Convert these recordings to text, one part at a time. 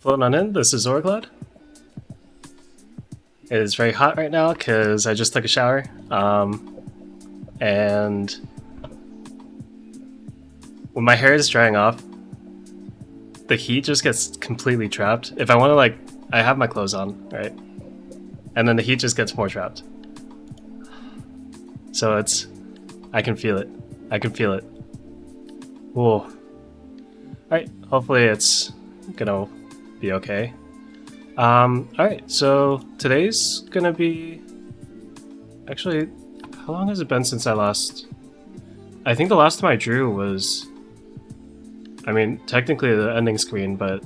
Floating on in, this is Ouraclaude. It is very hot right now because I just took a shower. And when my hair is drying off, the heat just gets completely trapped. If I want to, like, I have my clothes on, right? And then the heat just gets more trapped. So it's, I can feel it. I can feel it. Whoa. Alright, hopefully it's gonna be okay. Alright, so today's gonna be... Actually, how long has it been since I last... I think the last time I drew was... I mean, technically the ending screen, but...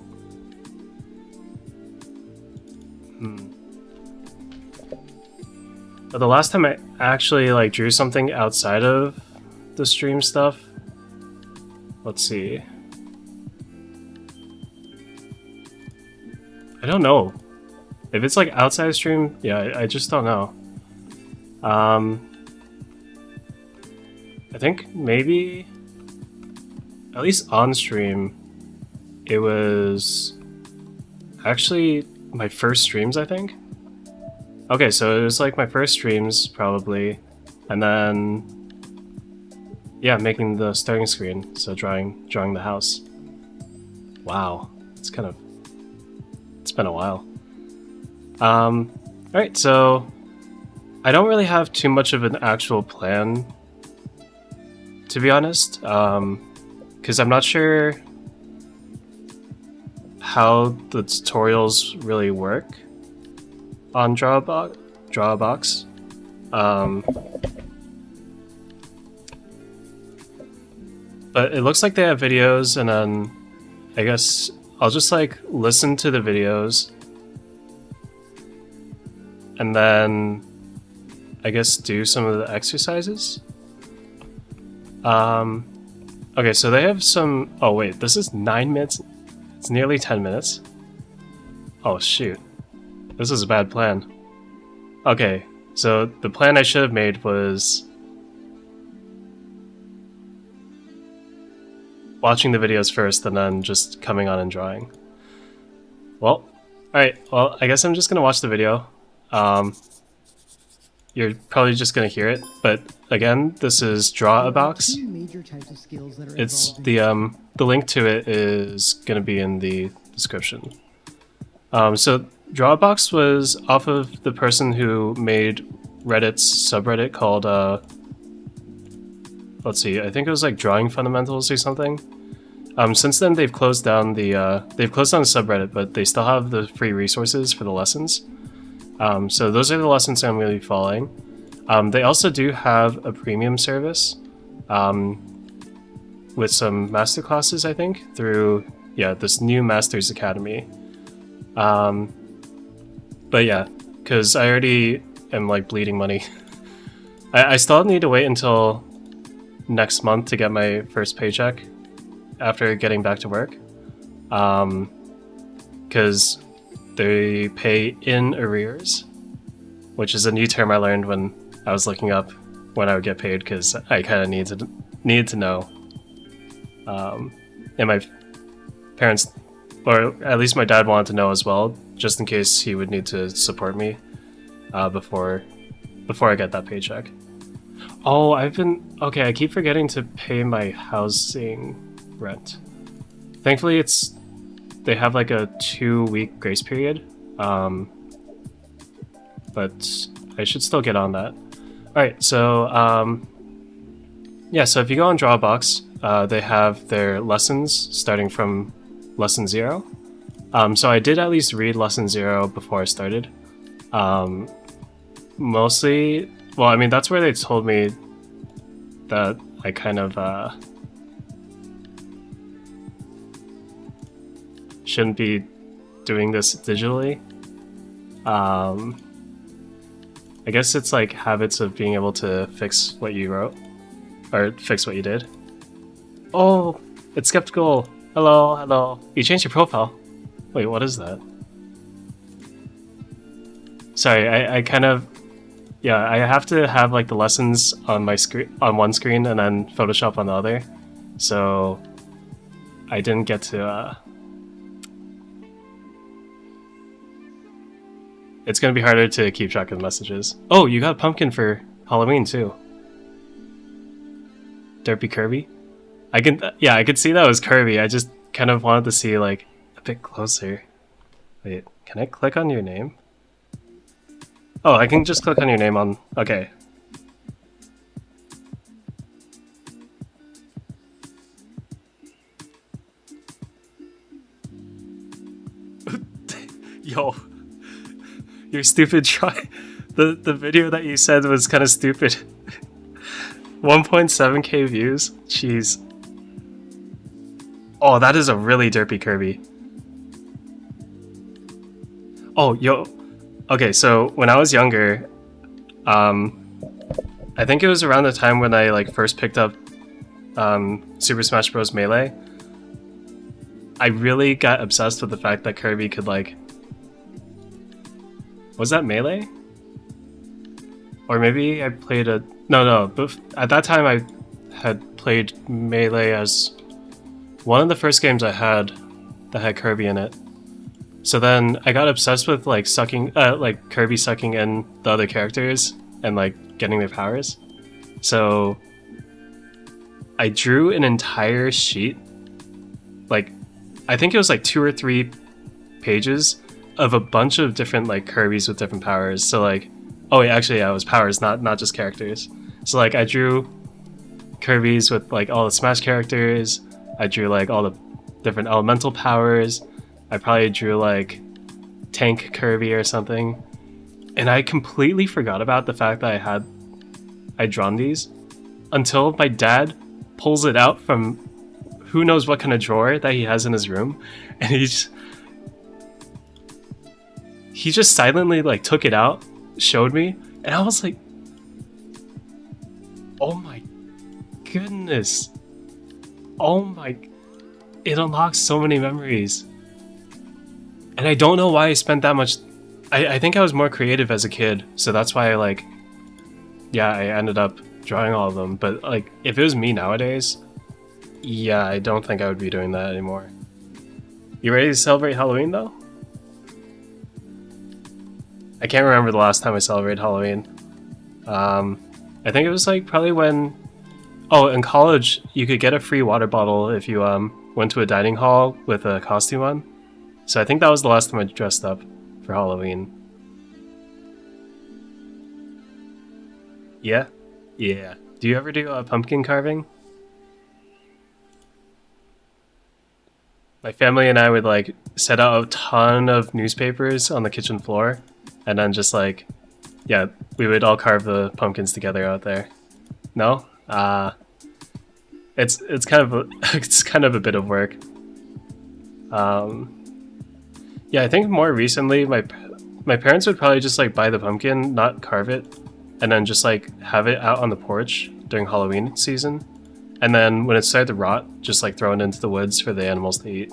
But the last time I actually, like, drew something outside of the stream stuff... Let's see... I don't know. If it's like outside stream, yeah, I just don't know. I think maybe, at least on stream, it was actually my first streams, I think. Okay, so it was like my first streams, probably, and then, yeah, making the starting screen, so drawing the house. Wow, it's kind of... It's been a while. Alright, so I don't really have too much of an actual plan, to be honest, because I'm not sure how the tutorials really work on Drawbox. But it looks like they have videos, and then I guess I'll just like listen to the videos and then I guess do some of the exercises. Okay, so they have some... Oh wait, this is 9 minutes? It's nearly 10 minutes. Oh shoot. This is a bad plan. Okay, so the plan I should have made was watching the videos first and then just coming on and drawing. Well, alright, well, I guess I'm just gonna watch the video. You're probably just gonna hear it, but again, this is Drawbox. It's the link to it is gonna be in the description. So Drawbox was off of the person who made Reddit's subreddit called let's see, I think it was like Drawing Fundamentals or something. Since then they've closed down the subreddit, but they still have the free resources for the lessons. So those are the lessons I'm going to be following. They also do have a premium service with some masterclasses, I think, through this new Masters Academy. But yeah, because I already am like bleeding money. I still need to wait until next month to get my first paycheck after getting back to work, because they pay in arrears, which is a new term I learned when I was looking up when I would get paid, because I kind of needed to know. And my parents, or at least my dad, wanted to know as well, just in case he would need to support me before I get that paycheck. Oh, okay, I keep forgetting to pay my housing rent. Thankfully, they have like a 2-week grace period, but I should still get on that. Alright, so, yeah, so if you go on Drawbox, they have their lessons starting from lesson 0. So I did at least read lesson 0 before I started. Mostly, well, I mean, that's where they told me that I kind of, shouldn't be doing this digitally. I guess it's like habits of being able to fix what you wrote, or fix what you did. Oh, it's skeptical. Hello, hello. You changed your profile. Wait, what is that? Sorry, I kind of... Yeah, I have to have like the lessons on my screen, on one screen, and then Photoshop on the other. So I didn't get to It's gonna be harder to keep track of messages. Oh, you got a pumpkin for Halloween too. Derpy Kirby? Yeah, I could see that was Kirby. I just kind of wanted to see like a bit closer. Wait, can I click on your name? Oh, I can just click on your name on... Okay. Yo. Your stupid try. The video that you said was kind of stupid. 1.7k views? Jeez. Oh, that is a really derpy Kirby. Oh, yo. Okay, so when I was younger, I think it was around the time when I like first picked up Super Smash Bros. Melee. I really got obsessed with the fact that Kirby could like... Was that Melee? Or maybe I played a... No, but at that time I had played Melee as one of the first games I had that had Kirby in it. So then I got obsessed with like like Kirby sucking in the other characters and like getting their powers. So I drew an entire sheet, like I think it was like 2 or 3 pages of a bunch of different like Kirbys with different powers. So like, oh wait, actually yeah, it was powers, not just characters. So like I drew Kirbys with like all the Smash characters. I drew like all the different elemental powers. I probably drew like Tank Kirby or something. And I completely forgot about the fact that I'd drawn these until my dad pulls it out from who knows what kind of drawer that he has in his room, and he just silently like took it out, showed me, and I was like, oh my goodness. Oh my, it unlocks so many memories. And I don't know why I spent that much. I think I was more creative as a kid, so that's why I like, yeah, I ended up drawing all of them. But like, if it was me nowadays, yeah, I don't think I would be doing that anymore. You ready to celebrate Halloween though? I can't remember the last time I celebrated Halloween. I think it was like probably when, oh, in college you could get a free water bottle if you went to a dining hall with a costume on. So I think that was the last time I dressed up for Halloween. Yeah? Yeah. Do you ever do pumpkin carving? My family and I would like set out a ton of newspapers on the kitchen floor, and then just like, yeah, we would all carve the pumpkins together out there. No? It's kind of a bit of work. Yeah, I think more recently my parents would probably just like buy the pumpkin, not carve it, and then just like have it out on the porch during Halloween season. And then when it started to rot, just like throw it into the woods for the animals to eat.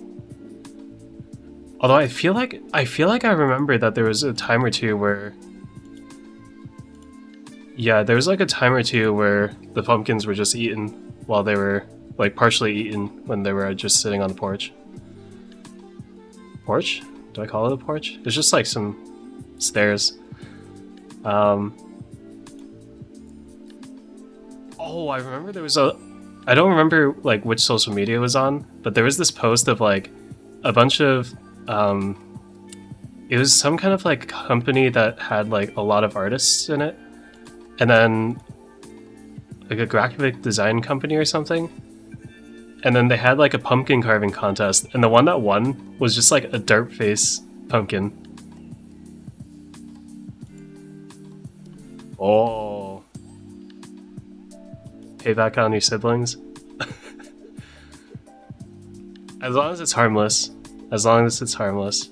Although I feel like I remember that there was a time or two where, yeah, there was like a time or two where the pumpkins were just eaten while they were like partially eaten when they were just sitting on the porch. Porch? Do I call it a porch? It's just like some stairs. Oh, I remember there was I don't remember like which social media it was on, but there was this post of like a bunch of it was some kind of like company that had like a lot of artists in it, and then like a graphic design company or something, and then they had like a pumpkin carving contest, and the one that won was just like a dirt face pumpkin. Oh, payback on your siblings. As long as it's harmless. As long as it's harmless.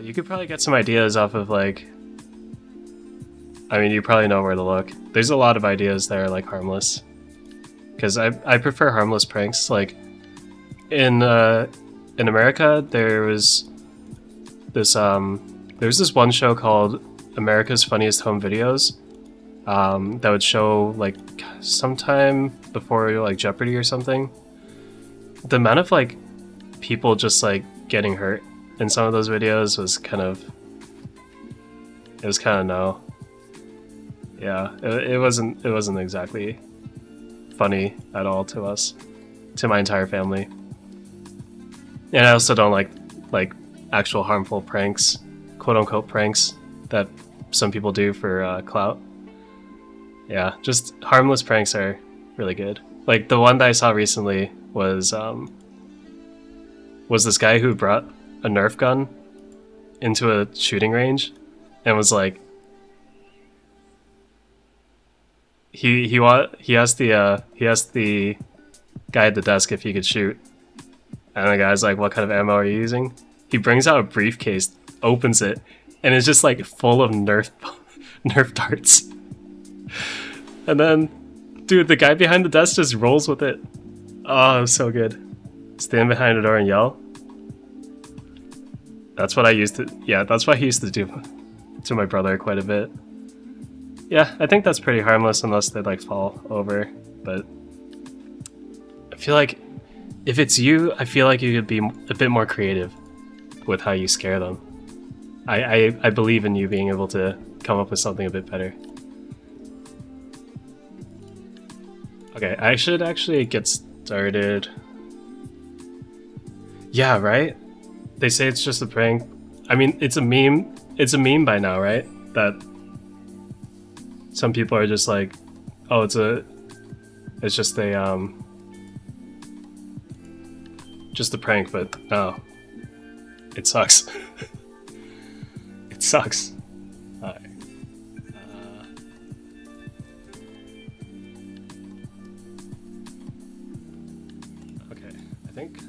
You could probably get some ideas off of like... I mean, you probably know where to look. There's a lot of ideas that are like harmless. Because I prefer harmless pranks. Like, in America, there's this one show called America's Funniest Home Videos. That would show like sometime before like Jeopardy or something. The amount of like people just like getting hurt in some of those videos was kind of no. Yeah, it wasn't exactly funny at all to us, to my entire family. And I also don't like actual harmful pranks, quote unquote pranks that some people do for clout. Yeah, just harmless pranks are really good. Like the one that I saw recently was this guy who brought a Nerf gun into a shooting range and was like, he asked the guy at the desk if he could shoot, and the guy's like, "What kind of ammo are you using?" He brings out a briefcase, opens it, and it's just like full of Nerf darts. And then, dude, the guy behind the desk just rolls with it. Oh, it was so good. Stand behind the door and yell. That's what I used to. Yeah, that's what I used to do to my brother quite a bit. Yeah, I think that's pretty harmless unless they like fall over. But I feel like if it's you, I feel like you could be a bit more creative with how you scare them. I believe in you being able to come up with something a bit better. Okay, I should actually get started. Yeah, right? They say it's just a prank. I mean, it's a meme. It's a meme by now, right? That some people are just like, oh, it's just a prank, but no. It sucks. It sucks. Alright. Okay, I think.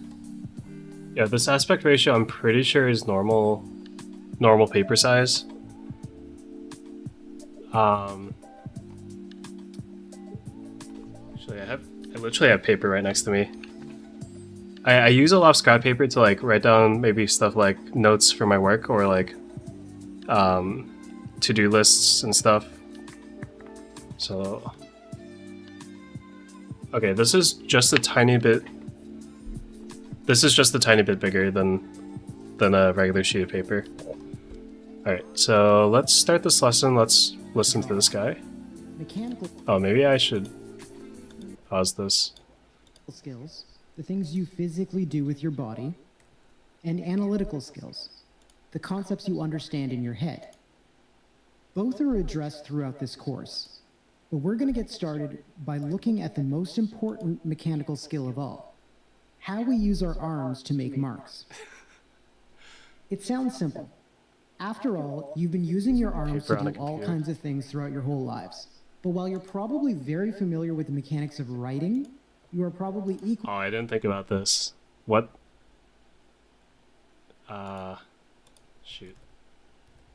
Yeah, this aspect ratio I'm pretty sure is normal paper size. Actually, I literally have paper right next to me. I use a lot of scrap paper to like write down maybe stuff like notes for my work or like to-do lists and stuff. So okay, this is just a tiny bit. This is just a tiny bit bigger than a regular sheet of paper. All right, so let's start this lesson. Let's listen to this guy. Oh, maybe I should pause this. Skills, the things you physically do with your body, and analytical skills, the concepts you understand in your head. Both are addressed throughout this course, but we're going to get started by looking at the most important mechanical skill of all, how we use our arms to make marks. It sounds simple. After all, you've been using your arms to do all kinds of things throughout your whole lives. But while you're probably very familiar with the mechanics of writing, you are probably equal. Oh, I didn't think about this. What? Shoot.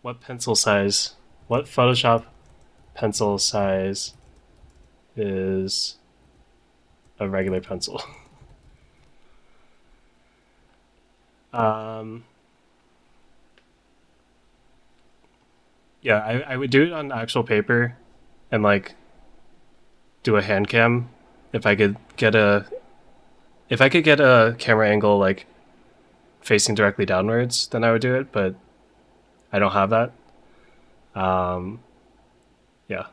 What pencil size? What Photoshop pencil size is a regular pencil? Yeah, I would do it on actual paper and like do a hand cam if I could get a camera angle like facing directly downwards, then I would do it, but I don't have that. Yeah.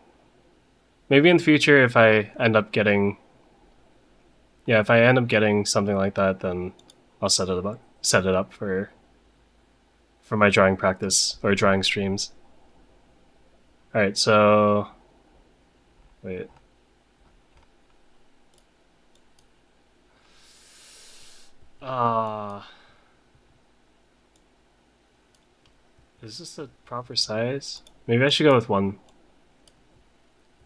Maybe in the future if I end up getting something like that, then I'll set it up for my drawing practice or drawing streams. Alright, so wait. Is this the proper size? Maybe I should go with one.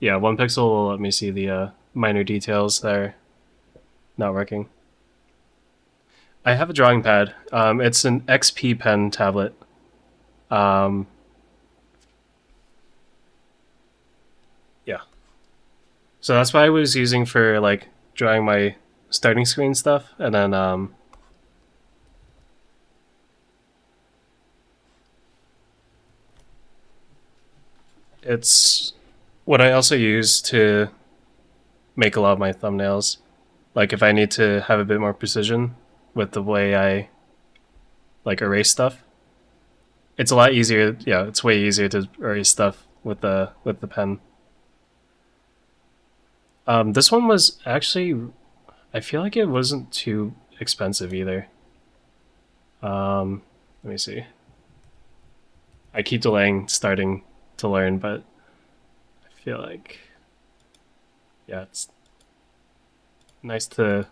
Yeah, 1 pixel will let me see the minor details that are not working. I have a drawing pad. It's an XP pen tablet. Yeah. So that's what I was using for like drawing my starting screen stuff, and then it's what I also use to make a lot of my thumbnails. Like if I need to have a bit more precision with the way I like erase stuff. It's a lot easier. Yeah, it's way easier to erase stuff with the pen. This one was actually, I feel like it wasn't too expensive either. Let me see. I keep delaying starting to learn, but I feel like, yeah, it's nice to.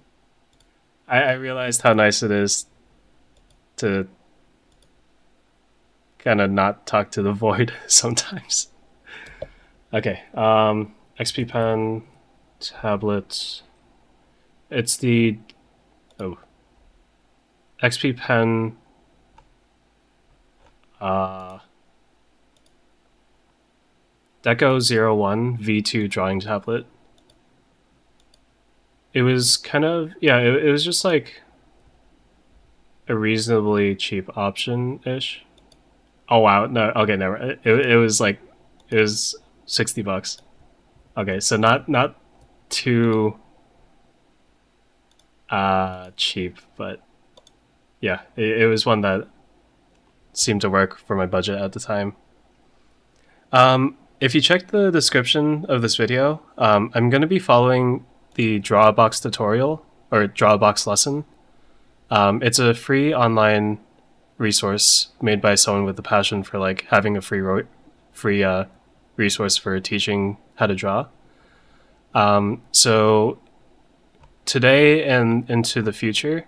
I realized how nice it is to kind of not talk to the void sometimes. Okay, XP pen, tablet. It's the oh XP pen. Deco 01 V2 drawing tablet. It was kind of, yeah, it was just like a reasonably cheap option ish. Oh wow, no, okay, never. It was like, it was $60. Okay, so not too cheap, but yeah, it was one that seemed to work for my budget at the time. If you check the description of this video, I'm going to be following the Drawbox tutorial or Drawbox lesson. It's a free online resource made by someone with a passion for like having a free resource for teaching how to draw. So today and into the future,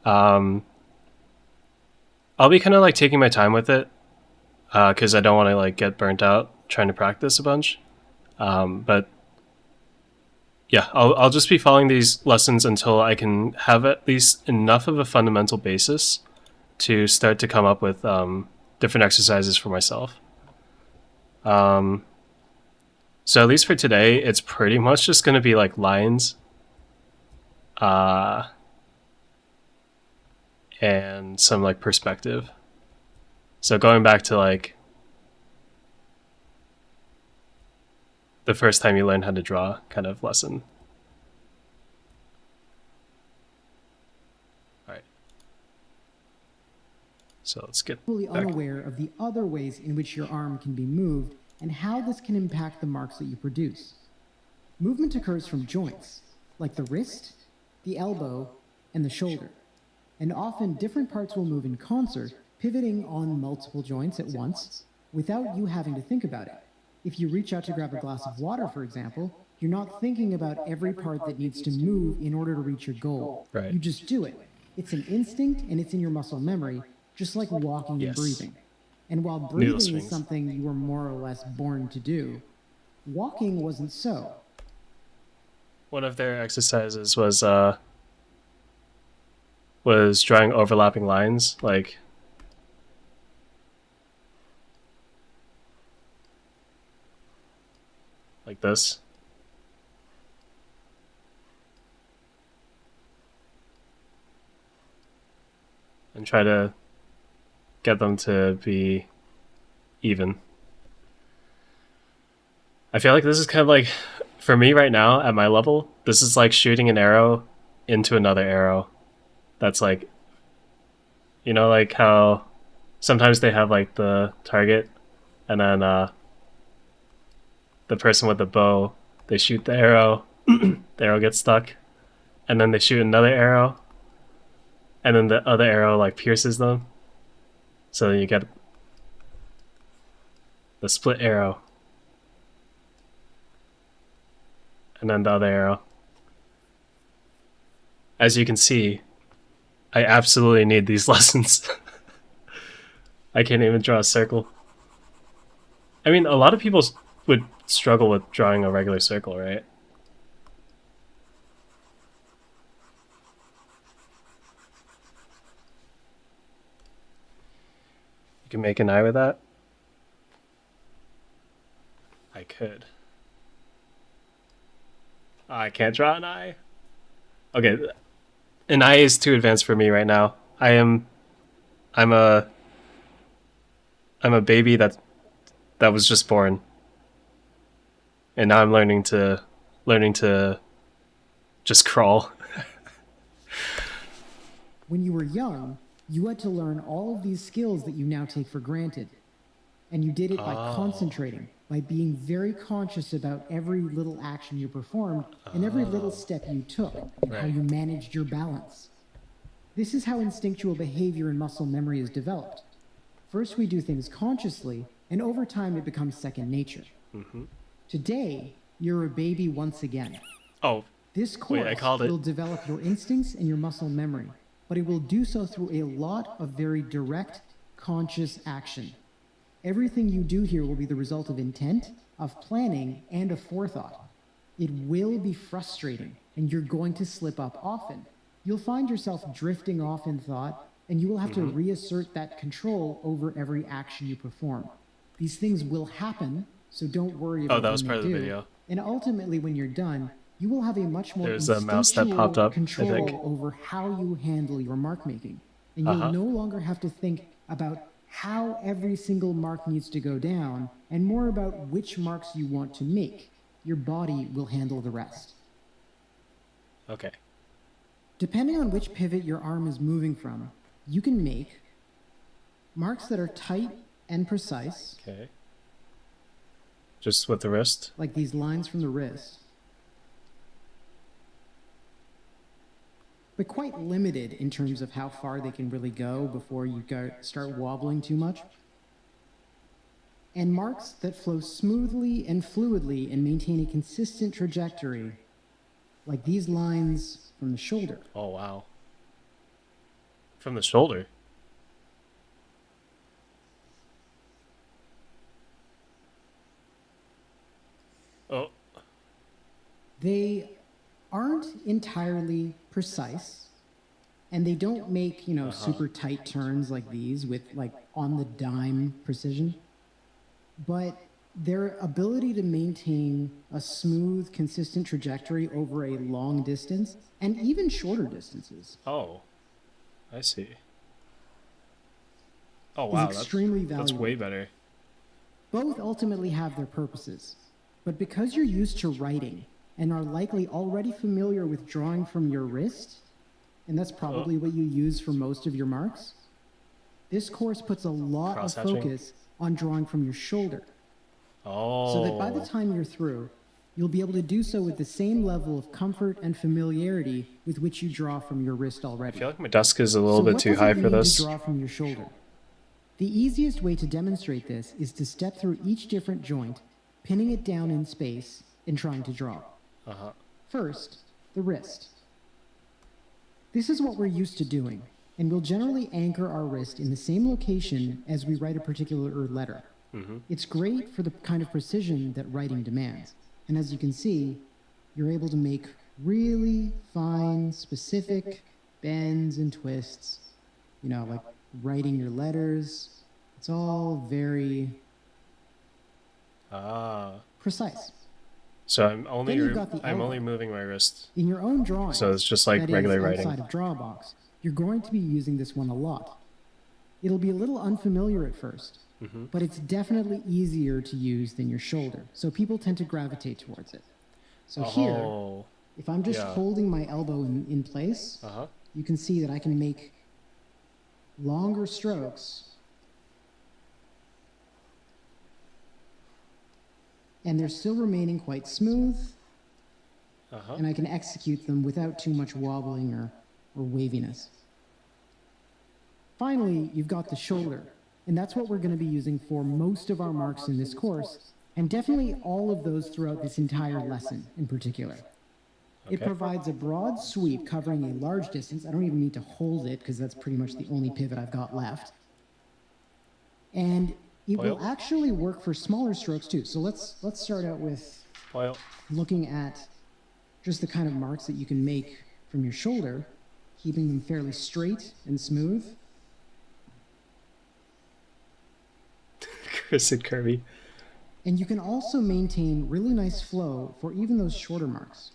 I'll be kind of like taking my time with it because I don't want to like get burnt out trying to practice a bunch. But yeah, I'll just be following these lessons until I can have at least enough of a fundamental basis to start to come up with different exercises for myself. So at least for today, it's pretty much just going to be like lines and some like perspective. So going back to like the first time you learn how to draw kind of lesson. All right. So let's get fully back. Unaware of the other ways in which your arm can be moved and how this can impact the marks that you produce. Movement occurs from joints, like the wrist, the elbow, and the shoulder. And often different parts will move in concert, pivoting on multiple joints at once, without you having to think about it. If you reach out to grab a glass of water, for example, you're not thinking about every part that needs to move in order to reach your goal. Right. You just do it. It's an instinct and it's in your muscle memory, just like walking and breathing. And while breathing is something you were more or less born to do, walking wasn't so. One of their exercises was drawing overlapping lines, like this. And try to get them to be even. I feel like this is kind of like, for me right now at my level, this is like shooting an arrow into another arrow. That's like, you know, like how sometimes they have like the target and then the person with the bow, they shoot the arrow, the arrow gets stuck, and then they shoot another arrow, and then the other arrow like pierces them. So you get the split arrow. And then the other arrow. As you can see, I absolutely need these lessons. I can't even draw a circle. I mean, a lot of people would struggle with drawing a regular circle, right? You can make an eye with that? I could. Oh, I can't draw an eye. Okay, an eye is too advanced for me right now. I'm a baby that was just born. And now I'm learning to just crawl. When you were young, You had to learn all of these skills that you now take for granted. And you did it by concentrating, by being very conscious about every little action you performed and every little step you took, and how you managed your balance. This is how instinctual behavior and muscle memory is developed. First, we do things consciously, and over time, it becomes second nature. Today, you're a baby once again. Oh, This course wait, I called it. will develop your instincts and your muscle memory, but it will do so through a lot of very direct, conscious action. Everything you do here will be the result of intent, of planning, and of forethought. It will be frustrating, and you're going to slip up often. You'll find yourself drifting off in thought, and you will have to reassert that control over every action you perform. These things will happen, so don't worry about that was when part of they the do. video. And ultimately, when you're done, you will have a much more There's a mouse that instinctual popped up, I control think. over how you handle your mark making. And you'll no longer have to think about how every single mark needs to go down, and more about which marks you want to make. Your body will handle the rest. Okay. Depending on which pivot your arm is moving from, you can make marks that are tight and precise, Okay. Just with the wrist? like these lines from the wrist, but quite limited in terms of how far they can really go before you start wobbling too much. And marks that flow smoothly and fluidly and maintain a consistent trajectory, like these lines from the shoulder. Oh, wow. From the shoulder? Oh. They aren't entirely precise, and they don't make, super tight turns like these with like on the dime precision. But their ability to maintain a smooth, consistent trajectory over a long distance and even shorter distances Oh. I see. Oh, wow. is extremely That's valuable. way better. Both ultimately have their purposes, but because you're used to writing and are likely already familiar with drawing from your wrist, and that's probably what you use for most of your marks, this course puts a lot of Cross-hatching? focus on drawing from your shoulder, Oh. so that by the time you're through, you'll be able to do so with the same level of comfort and familiarity with which you draw from your wrist I already. feel like my desk is a little So bit what too does it high for mean this. to draw from your shoulder? The easiest way to demonstrate this is to step through each different joint, pinning it down in space, and trying to draw. First, the wrist. This is what we're used to doing, and we'll generally anchor our wrist in the same location as we write a particular letter. It's great for the kind of precision that writing demands. And as you can see, you're able to make really fine, specific bends and twists, like writing your letters. It's all very precise. So I'm only Then you've got the elbow. only moving my wrist. In your own drawing, So it's just like that regular is writing. outside of Drawbox, you're going to be using this one a lot. It'll be a little unfamiliar at first, but it's definitely easier to use than your shoulder, so people tend to gravitate towards it. So here, if I'm just holding my elbow in place, you can see that I can make longer strokes, and they're still remaining quite smooth, and I can execute them without too much wobbling or waviness. Finally, you've got the shoulder, and that's what we're going to be using for most of our marks in this course, and definitely all of those throughout this entire lesson in particular. It provides a broad sweep covering a large distance. I don't even need to hold it because that's pretty much the only pivot I've got left. And it will actually work for smaller strokes too. So let's start out with looking at just the kind of marks that you can make from your shoulder, keeping them fairly straight and smooth. Chris and Kirby. And you can also maintain really nice flow for even those shorter marks.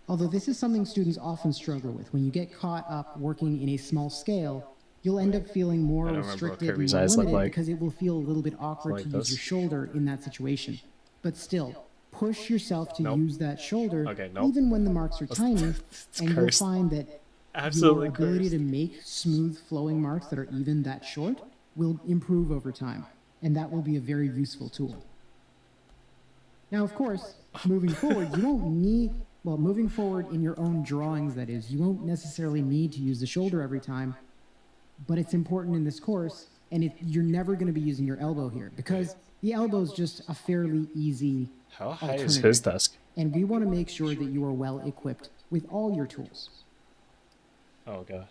Although this is something students often struggle with. When you get caught up working in a small scale, you'll end up feeling more restricted and more limited because it will feel a little bit awkward to use your shoulder in that situation. But still, push yourself to use that shoulder even when the marks are tiny, and you'll find that your absolutely ability to cursed. make smooth flowing marks that are even that short will improve over time, and that will be a very useful tool. Now, of course, moving forward, you won't need, well, moving forward in your own drawings, that is, you won't necessarily need to use the shoulder every time, but it's important in this course, and you're never going to be using your elbow here because the elbow is just a fairly easy How high is his alternative. desk? And we want to make sure that you are well equipped with all your tools. Oh god.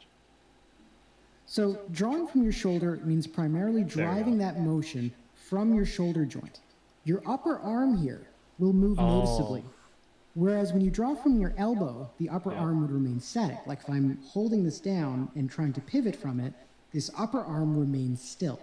So drawing from your shoulder means primarily driving that motion from your shoulder joint. Your upper arm here will move noticeably. Whereas when you draw from your elbow, the upper arm would remain static. Like if I'm holding this down and trying to pivot from it, this upper arm remains still.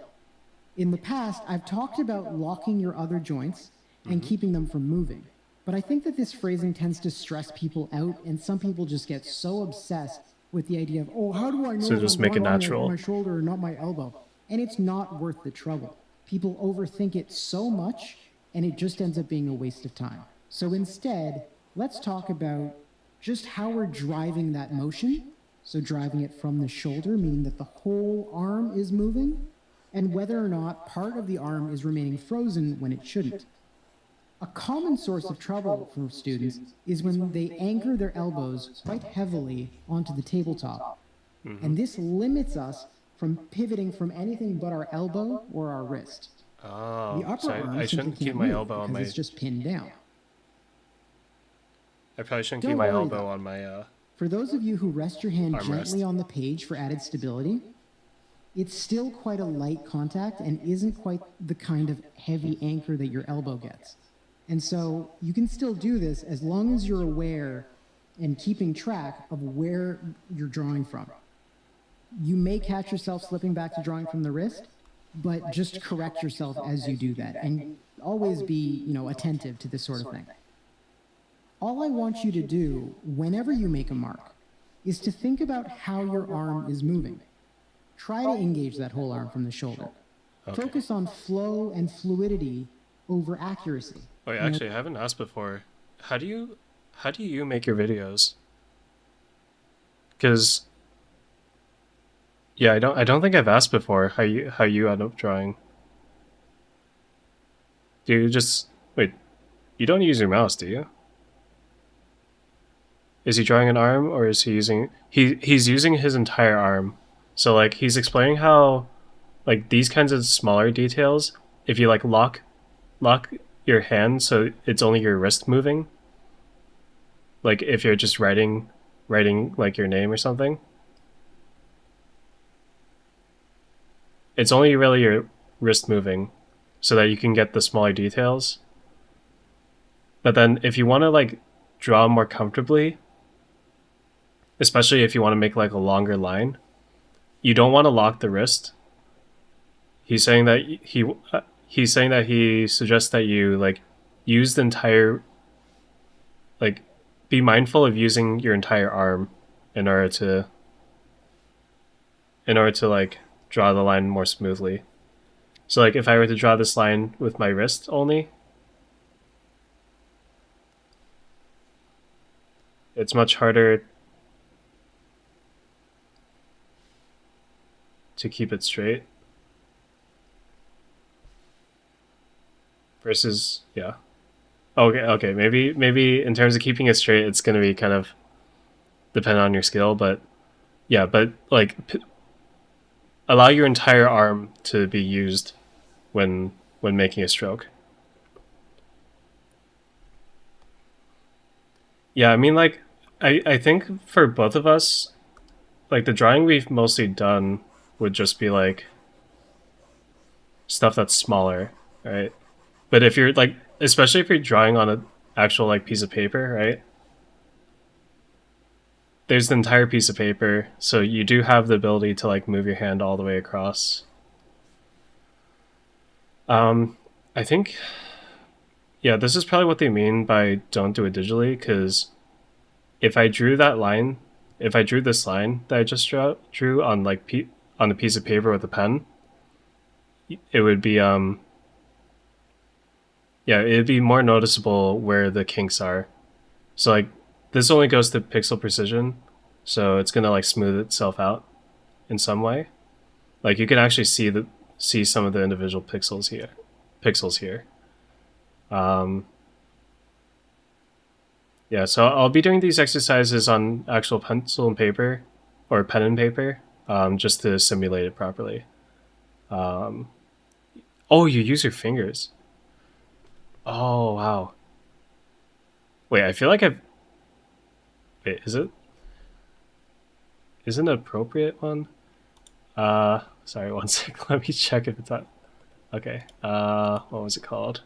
In the past, I've talked about locking your other joints and keeping them from moving. But I think that this phrasing tends to stress people out, and some people just get so obsessed with the idea of, oh, how do I know So if just I'm make it drawing natural. my shoulder or not my elbow? And it's not worth the trouble. People overthink it so much, and it just ends up being a waste of time. So instead, let's talk about just how we're driving that motion. So driving it from the shoulder, meaning that the whole arm is moving, and whether or not part of the arm is remaining frozen when it shouldn't. A common source of trouble for students is when they anchor their elbows quite heavily onto the tabletop. And this limits us from pivoting from anything but our elbow or our wrist. Oh, The upper so arm I simply shouldn't keep can't my move elbow on because my. it's just pinned down. I probably shouldn't Don't keep my worry, elbow though. on my. For those of you who rest your hand Armrest. gently on the page for added stability, it's still quite a light contact and isn't quite the kind of heavy anchor that your elbow gets. And so you can still do this as long as you're aware and keeping track of where you're drawing from. You may catch yourself slipping back to drawing from the wrist, but just correct yourself as you do that and always be, attentive to this sort of thing. All I want you to do whenever you make a mark is to think about how your arm is moving. Try to engage that whole arm from the shoulder. Okay. Focus on flow and fluidity over accuracy. Wait, actually, I haven't asked before. How do you make your videos? Because yeah, I don't think I've asked before how you end up drawing. Do you just wait? You don't use your mouse, do you? Is he drawing an arm, or is he using he's using his entire arm? So like he's explaining how like these kinds of smaller details, if you like lock your hand so it's only your wrist moving. Like if you're just writing like your name or something. It's only really your wrist moving so that you can get the smaller details. But then if you want to like draw more comfortably, especially if you want to make like a longer line, you don't want to lock the wrist. He's saying that he suggests that you like use the entire, like be mindful of using your entire arm in order to like draw the line more smoothly. So like if I were to draw this line with my wrist only, it's much harder to keep it straight. Versus, yeah. Okay, maybe in terms of keeping it straight, it's going to be kind of dependent on your skill, but yeah, but like allow your entire arm to be used when making a stroke. Yeah, I mean like I think for both of us, like the drawing we've mostly done would just be like stuff that's smaller, right? But if you're like, especially if you're drawing on an actual like piece of paper, right? There's the entire piece of paper, so you do have the ability to like move your hand all the way across. I think, yeah, this is probably what they mean by don't do it digitally, because if I drew that line, if I drew this line that I just drew on like on a piece of paper with a pen, it would be yeah, it'd be more noticeable where the kinks are. So like this only goes to pixel precision. so it's gonna like smooth itself out in some way. Like you can actually see some of the individual pixels here. Um, yeah, so I'll be doing these exercises on actual pencil and paper, or pen and paper, just to simulate it properly. Um, oh, you use your fingers. Oh wow. Wait, I feel like I've. Wait, is it? Isn't it an appropriate one? Sorry, one sec. Let me check if it's on. Okay. What was it called?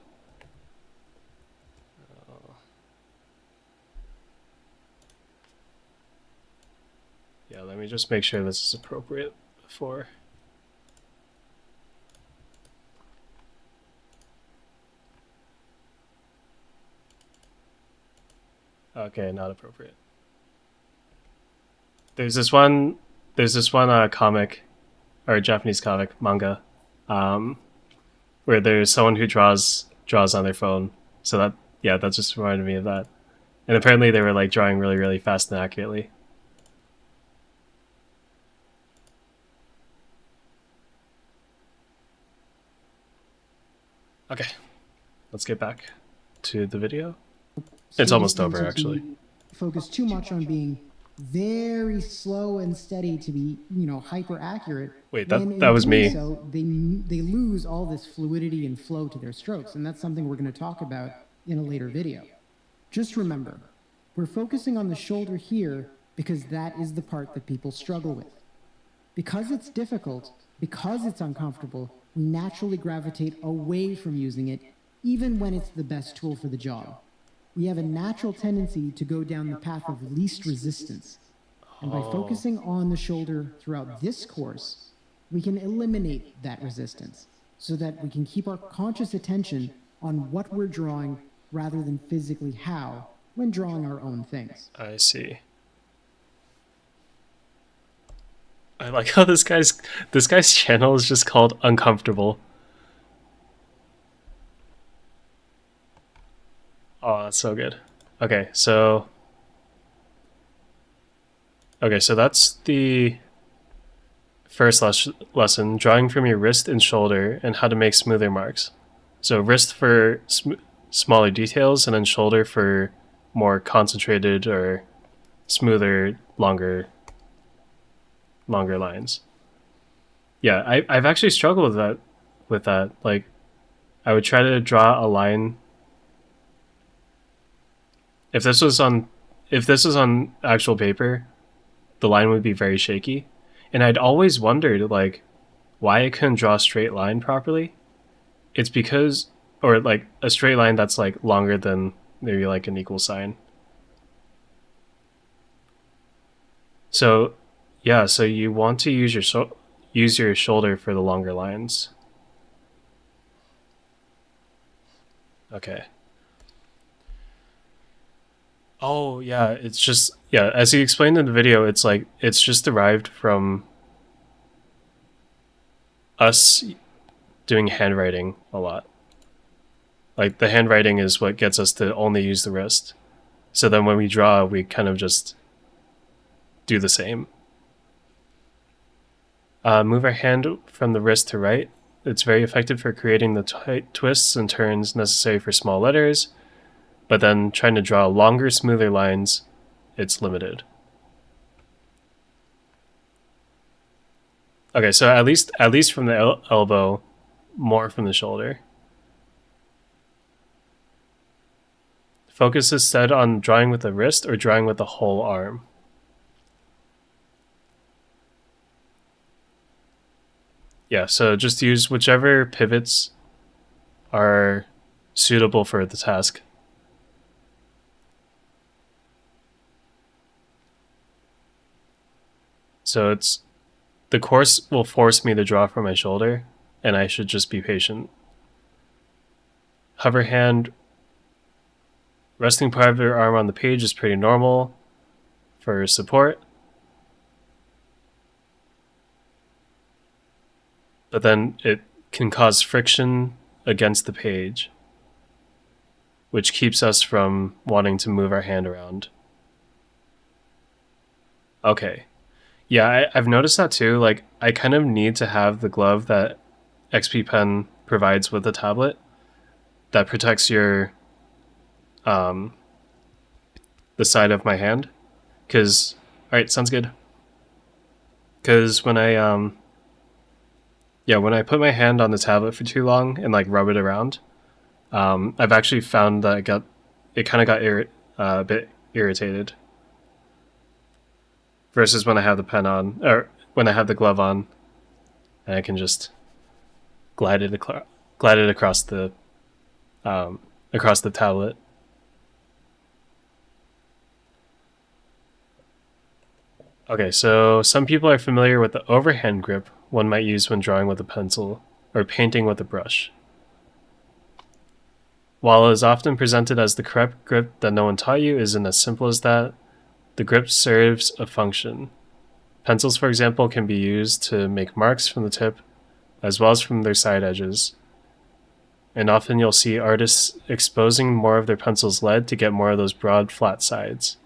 Yeah, let me just make sure this is appropriate before. Okay, not appropriate. There's this one. There's this one comic, or Japanese comic manga, um, where there's someone who draws on their phone. So that yeah, that just reminded me of that. And apparently they were like drawing really fast and accurately. Okay, let's get back to the video. It's almost over, actually. Focus too much on being very slow and steady to be, hyper accurate. Wait, that was me. So they lose all this fluidity and flow to their strokes, and that's something we're going to talk about in a later video. Just remember, we're focusing on the shoulder here because that is the part that people struggle with. Because it's difficult, because it's uncomfortable, we naturally gravitate away from using it, even when it's the best tool for the job. We have a natural tendency to go down the path of least resistance. And by focusing on the shoulder throughout this course, we can eliminate that resistance so that we can keep our conscious attention on what we're drawing rather than physically how when drawing our own things. I see. I like how this guy's channel is just called Uncomfortable. Oh, that's so good. Okay, so that's the first lesson, drawing from your wrist and shoulder and how to make smoother marks. So wrist for smaller details, and then shoulder for more concentrated or smoother, longer lines. Yeah, I've actually struggled with that. Like, I would try to draw a line. If this was on actual paper, the line would be very shaky. And I'd always wondered like why I couldn't draw a straight line properly. It's because, or like a straight line that's like longer than maybe like an equal sign. So yeah, so you want to use your shoulder for the longer lines. Okay. Oh yeah, it's just yeah, as he explained in the video, it's like it's just derived from us doing handwriting a lot. Like the handwriting is what gets us to only use the wrist. So then when we draw, we kind of just do the same. Move our hand from the wrist to right. It's very effective for creating the tight twists and turns necessary for small letters, but then trying to draw longer, smoother lines, it's limited. Okay, so at least from the elbow, more from the shoulder. Focus instead on drawing with the wrist or drawing with the whole arm. Yeah, so just use whichever pivots are suitable for the task. So the course will force me to draw from my shoulder, and I should just be patient. Hover hand, resting part of your arm on the page is pretty normal for support. But then it can cause friction against the page, which keeps us from wanting to move our hand around. Okay. Yeah, I've noticed that too. Like, I kind of need to have the glove that XP Pen provides with the tablet that protects your um the side of my hand. Cause, all right, sounds good. Cause when I yeah, when I put my hand on the tablet for too long and like rub it around, I've actually found that it kind of got a bit irritated. Versus when I have the pen on, or when I have the glove on, and I can just glide it glide it um, across the tablet. Okay, so some people are familiar with the overhand grip one might use when drawing with a pencil or painting with a brush. While it is often presented as the correct grip that no one taught you, isn't as simple as that. The grip serves a function. Pencils, for example, can be used to make marks from the tip as well as from their side edges. And often you'll see artists exposing more of their pencil's lead to get more of those broad, flat sides.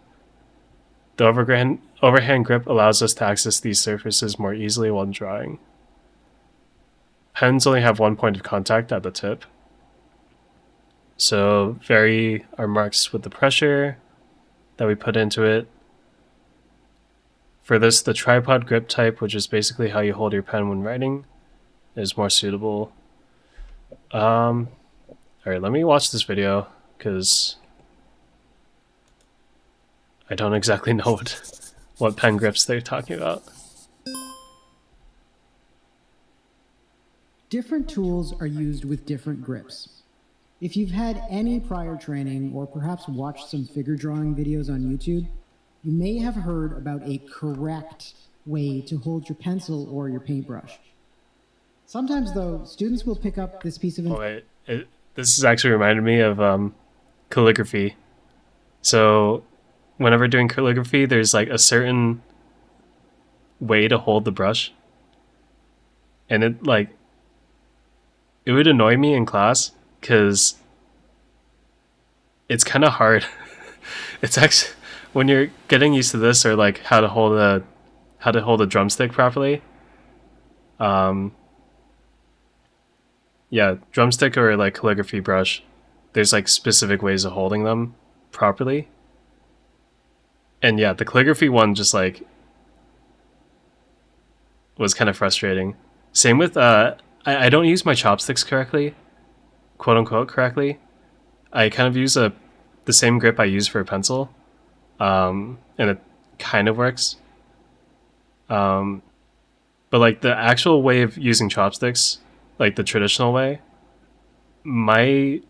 The overhand grip allows us to access these surfaces more easily while drawing. Pens only have one point of contact at the tip, so vary our marks with the pressure that we put into it. For this, the tripod grip type, which is basically how you hold your pen when writing, is more suitable. Alright, let me watch this video, because I don't exactly know what pen grips they're talking about. Different tools are used with different grips. If you've had any prior training or perhaps watched some figure drawing videos on YouTube, you may have heard about a correct way to hold your pencil or your paintbrush. Sometimes, though, students will pick up this piece of information. Oh, wait. This has actually reminded me of calligraphy. So, whenever doing calligraphy, there's like a certain way to hold the brush. And it would annoy me in class because it's kind of hard. It's actually, when you're getting used to this, or like how to hold a drumstick properly. Yeah, drumstick or like calligraphy brush, there's like specific ways of holding them properly. And yeah, the calligraphy one just like was kind of frustrating. Same with I don't use my chopsticks correctly, quote unquote correctly. I kind of use the same grip I use for a pencil, and it kind of works. But like the actual way of using chopsticks, like the traditional way, my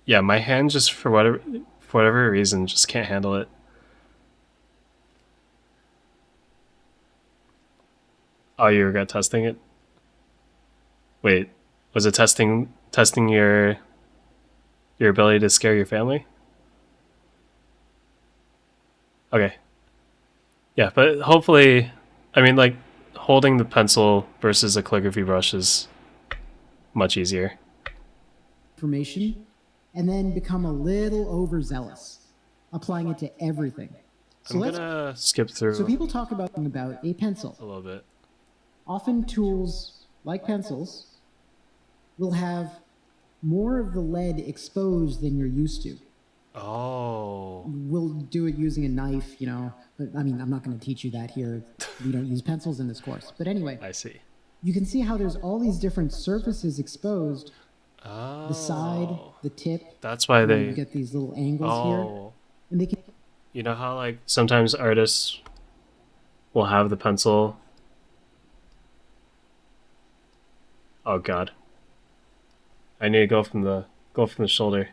hand just for whatever reason just can't handle it. Oh, you regret testing it? Wait, was it testing your ability to scare your family? Okay. Yeah, but hopefully, I mean, like, holding the pencil versus a calligraphy brush is much easier. Information, and then become a little overzealous, applying it to everything. So I'm gonna skip through. So people talk about a pencil. A little bit. Often tools, like pencils, will have more of the lead exposed than you're used to. Oh. We'll do it using a knife, but I mean, I'm not going to teach you that here. We don't use pencils in this course. But anyway. I see. You can see how there's all these different surfaces exposed. Oh. The side, the tip. That's why they get these little angles here. And they can. You know how like sometimes artists will have the pencil. Oh god. I need to go from the shoulder.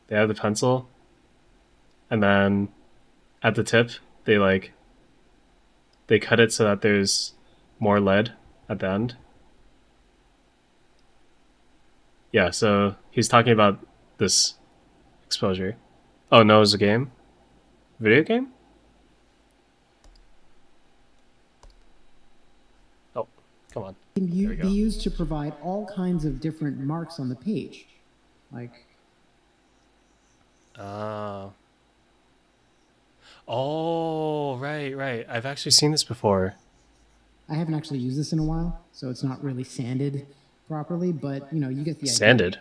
They have the pencil, and then at the tip they cut it so that there's more lead at the end. Yeah, so he's talking about this exposure. Oh no, it's a game? Video game? Oh, come on. Can be used to provide all kinds of different marks on the page. Like... Oh, right. I've actually seen this before. I haven't actually used this in a while, so it's not really sanded properly, but you get the idea. Sanded.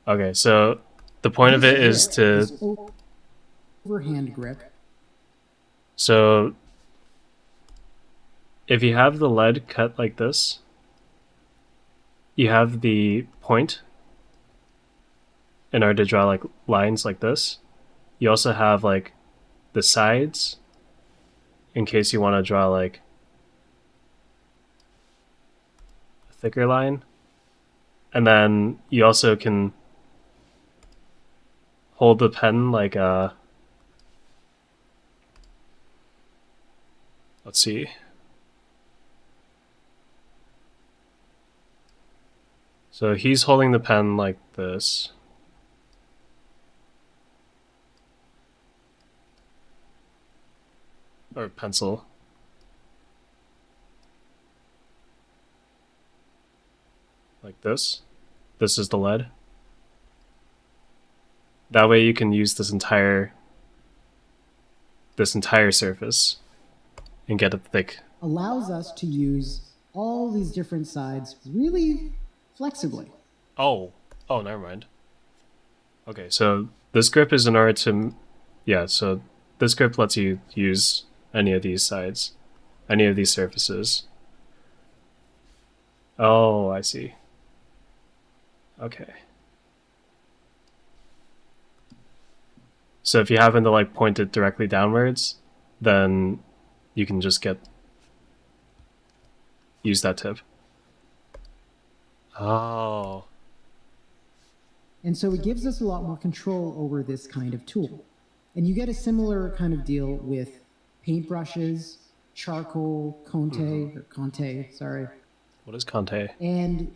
Okay, so the point of This it is grip, to. this overhand grip, So if you have the lead cut like this, you have the point in order to draw like lines like this. You also have like the sides in case you want to draw like a thicker line. And then you also can hold the pen like let's see. So he's holding the pen like this. Or pencil. Like this. This is the lead. That way you can use this entire surface and get it thick. allows us to use all these different sides really flexibly. Oh, never mind. Okay, so this grip is in order to, yeah. So this grip lets you use any of these sides, any of these surfaces. Oh, I see. Okay. So if you happen to like point it directly downwards, then you can just use that tip. Oh. And so it gives us a lot more control over this kind of tool. And you get a similar kind of deal with paintbrushes, charcoal, Conte, sorry. What is Conte? And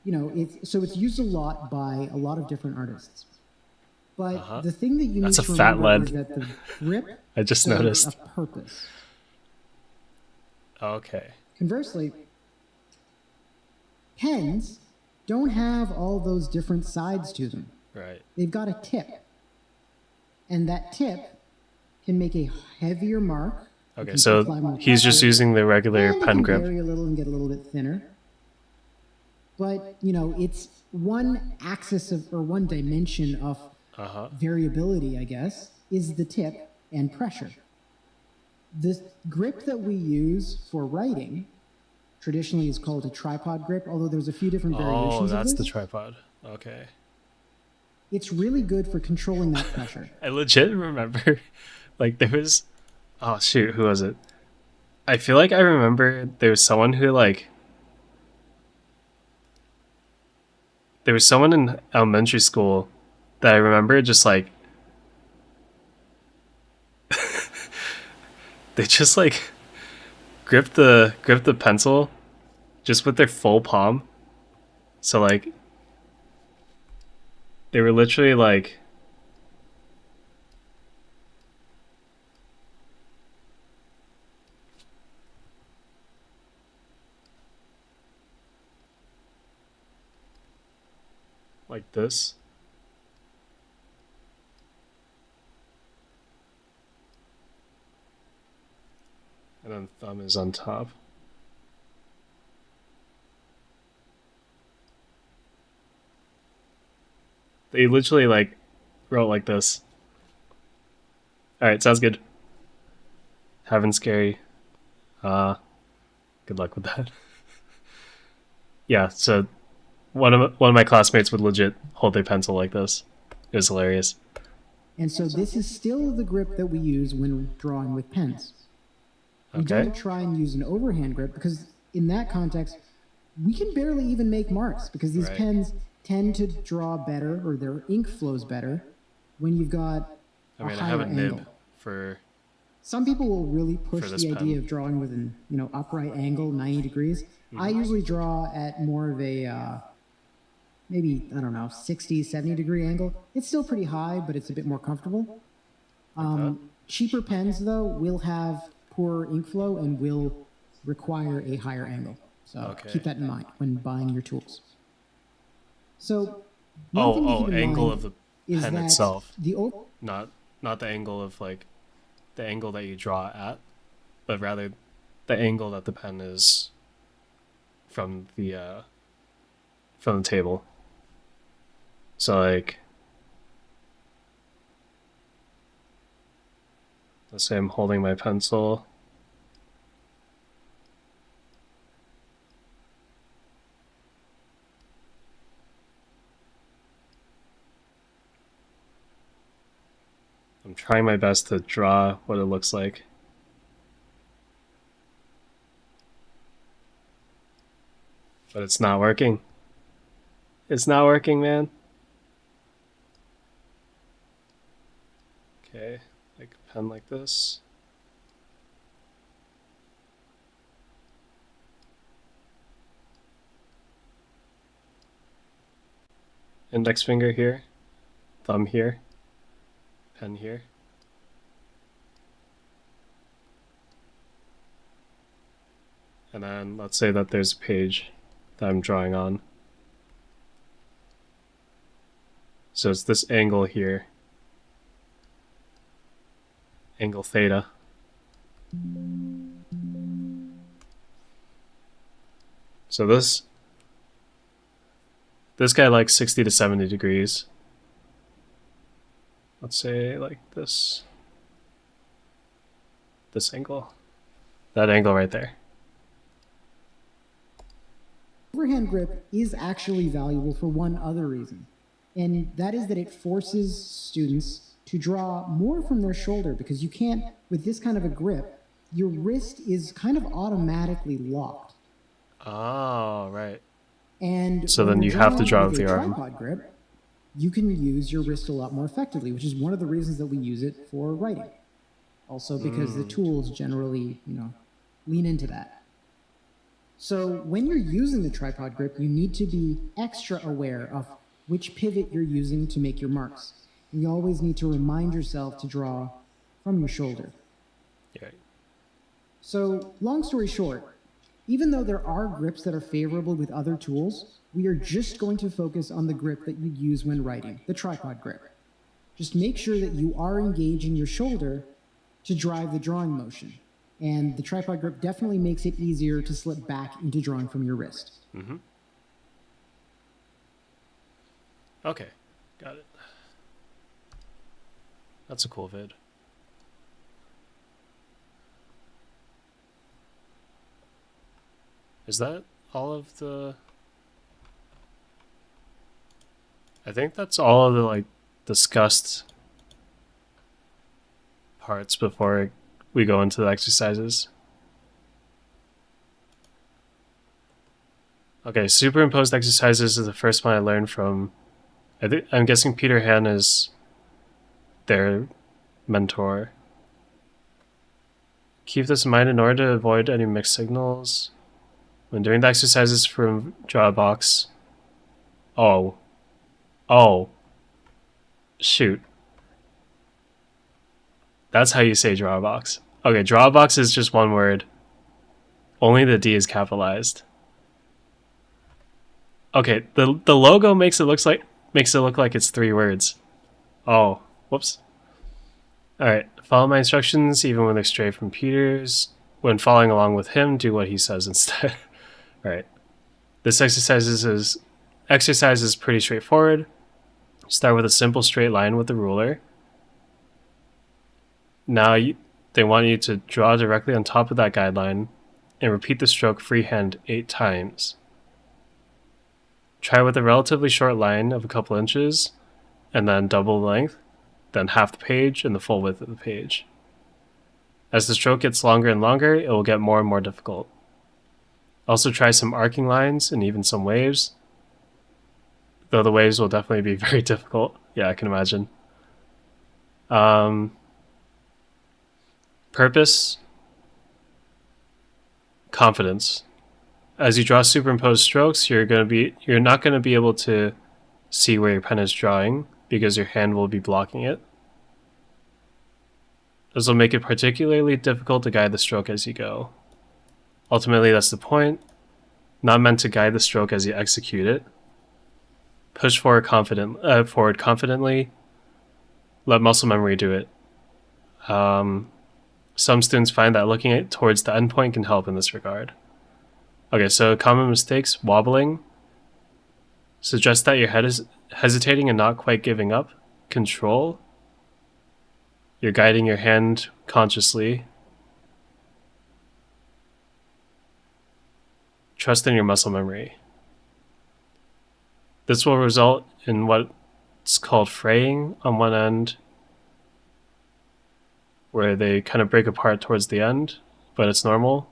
it's used a lot by a lot of different artists. But the thing that you That's need a to fat remember lead. is that the grip I just serves noticed. a purpose. Okay. Conversely, pens don't have all those different sides to them. Right. They've got a tip. And that tip can make a heavier mark. Okay, so he's just using the regular pen grip. Vary a little and get a little bit thinner. But, it's one axis or one dimension of variability, I guess, is the tip and pressure. The grip that we use for writing traditionally is called a tripod grip, although there's a few different variations of this. Oh, that's the tripod. Okay. It's really good for controlling that pressure. I legit remember, like, there was... Oh, shoot, who was it? I feel like I remember there was someone who, like... There was someone in elementary school that I remember just, like... they just, like, grip the pencil just with their full palm. So, like... They were literally, like... like this. And then thumb is on top. They literally like wrote like this. Alright, sounds good. Having scary. Good luck with that. Yeah, so one of my classmates would legit hold their pencil like this. It was hilarious. And so this is still the grip that we use when drawing with pens. We Okay. don't try and use an overhand grip because in that context, we can barely even make marks because these Right. pens tend to draw better or their ink flows better when you've got I mean, a I higher have a nib angle. for... Some people will really push For the this idea pen. of drawing with an upright angle, 90 degrees. I Mm-hmm. usually draw at more of a maybe, I don't know, 60, 70 degree angle. It's still pretty high, but it's a bit more comfortable. Cheaper pens, though, will have poor ink flow and will require a higher angle. So Okay. keep that in mind when buying your tools. So one thing to keep in angle mind of the is pen that itself. the Not the angle of like the angle that you draw at. but rather the angle that the pen is from the table. So like, let's say I'm holding my pencil. I'm trying my best to draw what it looks like. But it's not working. It's not working, man. Okay, like a pen like this. Index finger here, thumb here, pen here. And then let's say that there's a page that I'm drawing on. So it's this angle here, angle theta. So this guy likes 60 to 70 degrees. Let's say like this angle, that angle right there. Overhand grip is actually valuable for one other reason, and that is that it forces students to draw more from their shoulder, because you can't, with this kind of a grip, your wrist is kind of automatically locked. Oh, right. And so then you have to draw with your arm. Tripod grip, you can use your wrist a lot more effectively, which is one of the reasons that we use it for writing. Also because the tools generally, lean into that. So when you're using the tripod grip, you need to be extra aware of which pivot you're using to make your marks. And you always need to remind yourself to draw from your shoulder. Yeah. So long story short, even though there are grips that are favorable with other tools, we are just going to focus on the grip that you use when writing, the tripod grip. Just make sure that you are engaging your shoulder to drive the drawing motion. And the tripod grip definitely makes it easier to slip back into drawing from your wrist. Mm-hmm. Okay, got it. That's a cool vid. Is that all of the... I think that's all of the, like, discussed parts before we go into the exercises. Okay, superimposed exercises is the first one I learned from... I'm guessing Peter Han is their mentor. Keep this in mind in order to avoid any mixed signals. When doing the exercises from draw a box... Oh. Shoot. That's how you say draw a box. Okay, draw a box is just one word. Only the D is capitalized. Okay, the logo makes it look like it's 3 words. Oh, whoops. Alright, follow my instructions even when they're straight from Peter's. When following along with him, do what he says instead. Alright. This exercise is pretty straightforward. Start with a simple straight line with the ruler. Now they want you to draw directly on top of that guideline and repeat the stroke freehand 8 times. Try with a relatively short line of a couple inches, and then double the length, then half the page and the full width of the page. As the stroke gets longer and longer, it will get more and more difficult. Also try some arcing lines and even some waves, though the waves will definitely be very difficult. Yeah, I can imagine. Purpose, confidence. As you draw superimposed strokes, you're not going to be able to see where your pen is drawing because your hand will be blocking it. This will make it particularly difficult to guide the stroke as you go. Ultimately, that's the point. Not meant to guide the stroke as you execute it. Push forward forward confidently. Let muscle memory do it. Some students find that looking towards the endpoint can help in this regard. Okay, so common mistakes: wobbling. Suggest that your head is hesitating and not quite giving up. Control. You're guiding your hand consciously. Trust in your muscle memory. This will result in what's called fraying on one end, where they kind of break apart towards the end, but it's normal.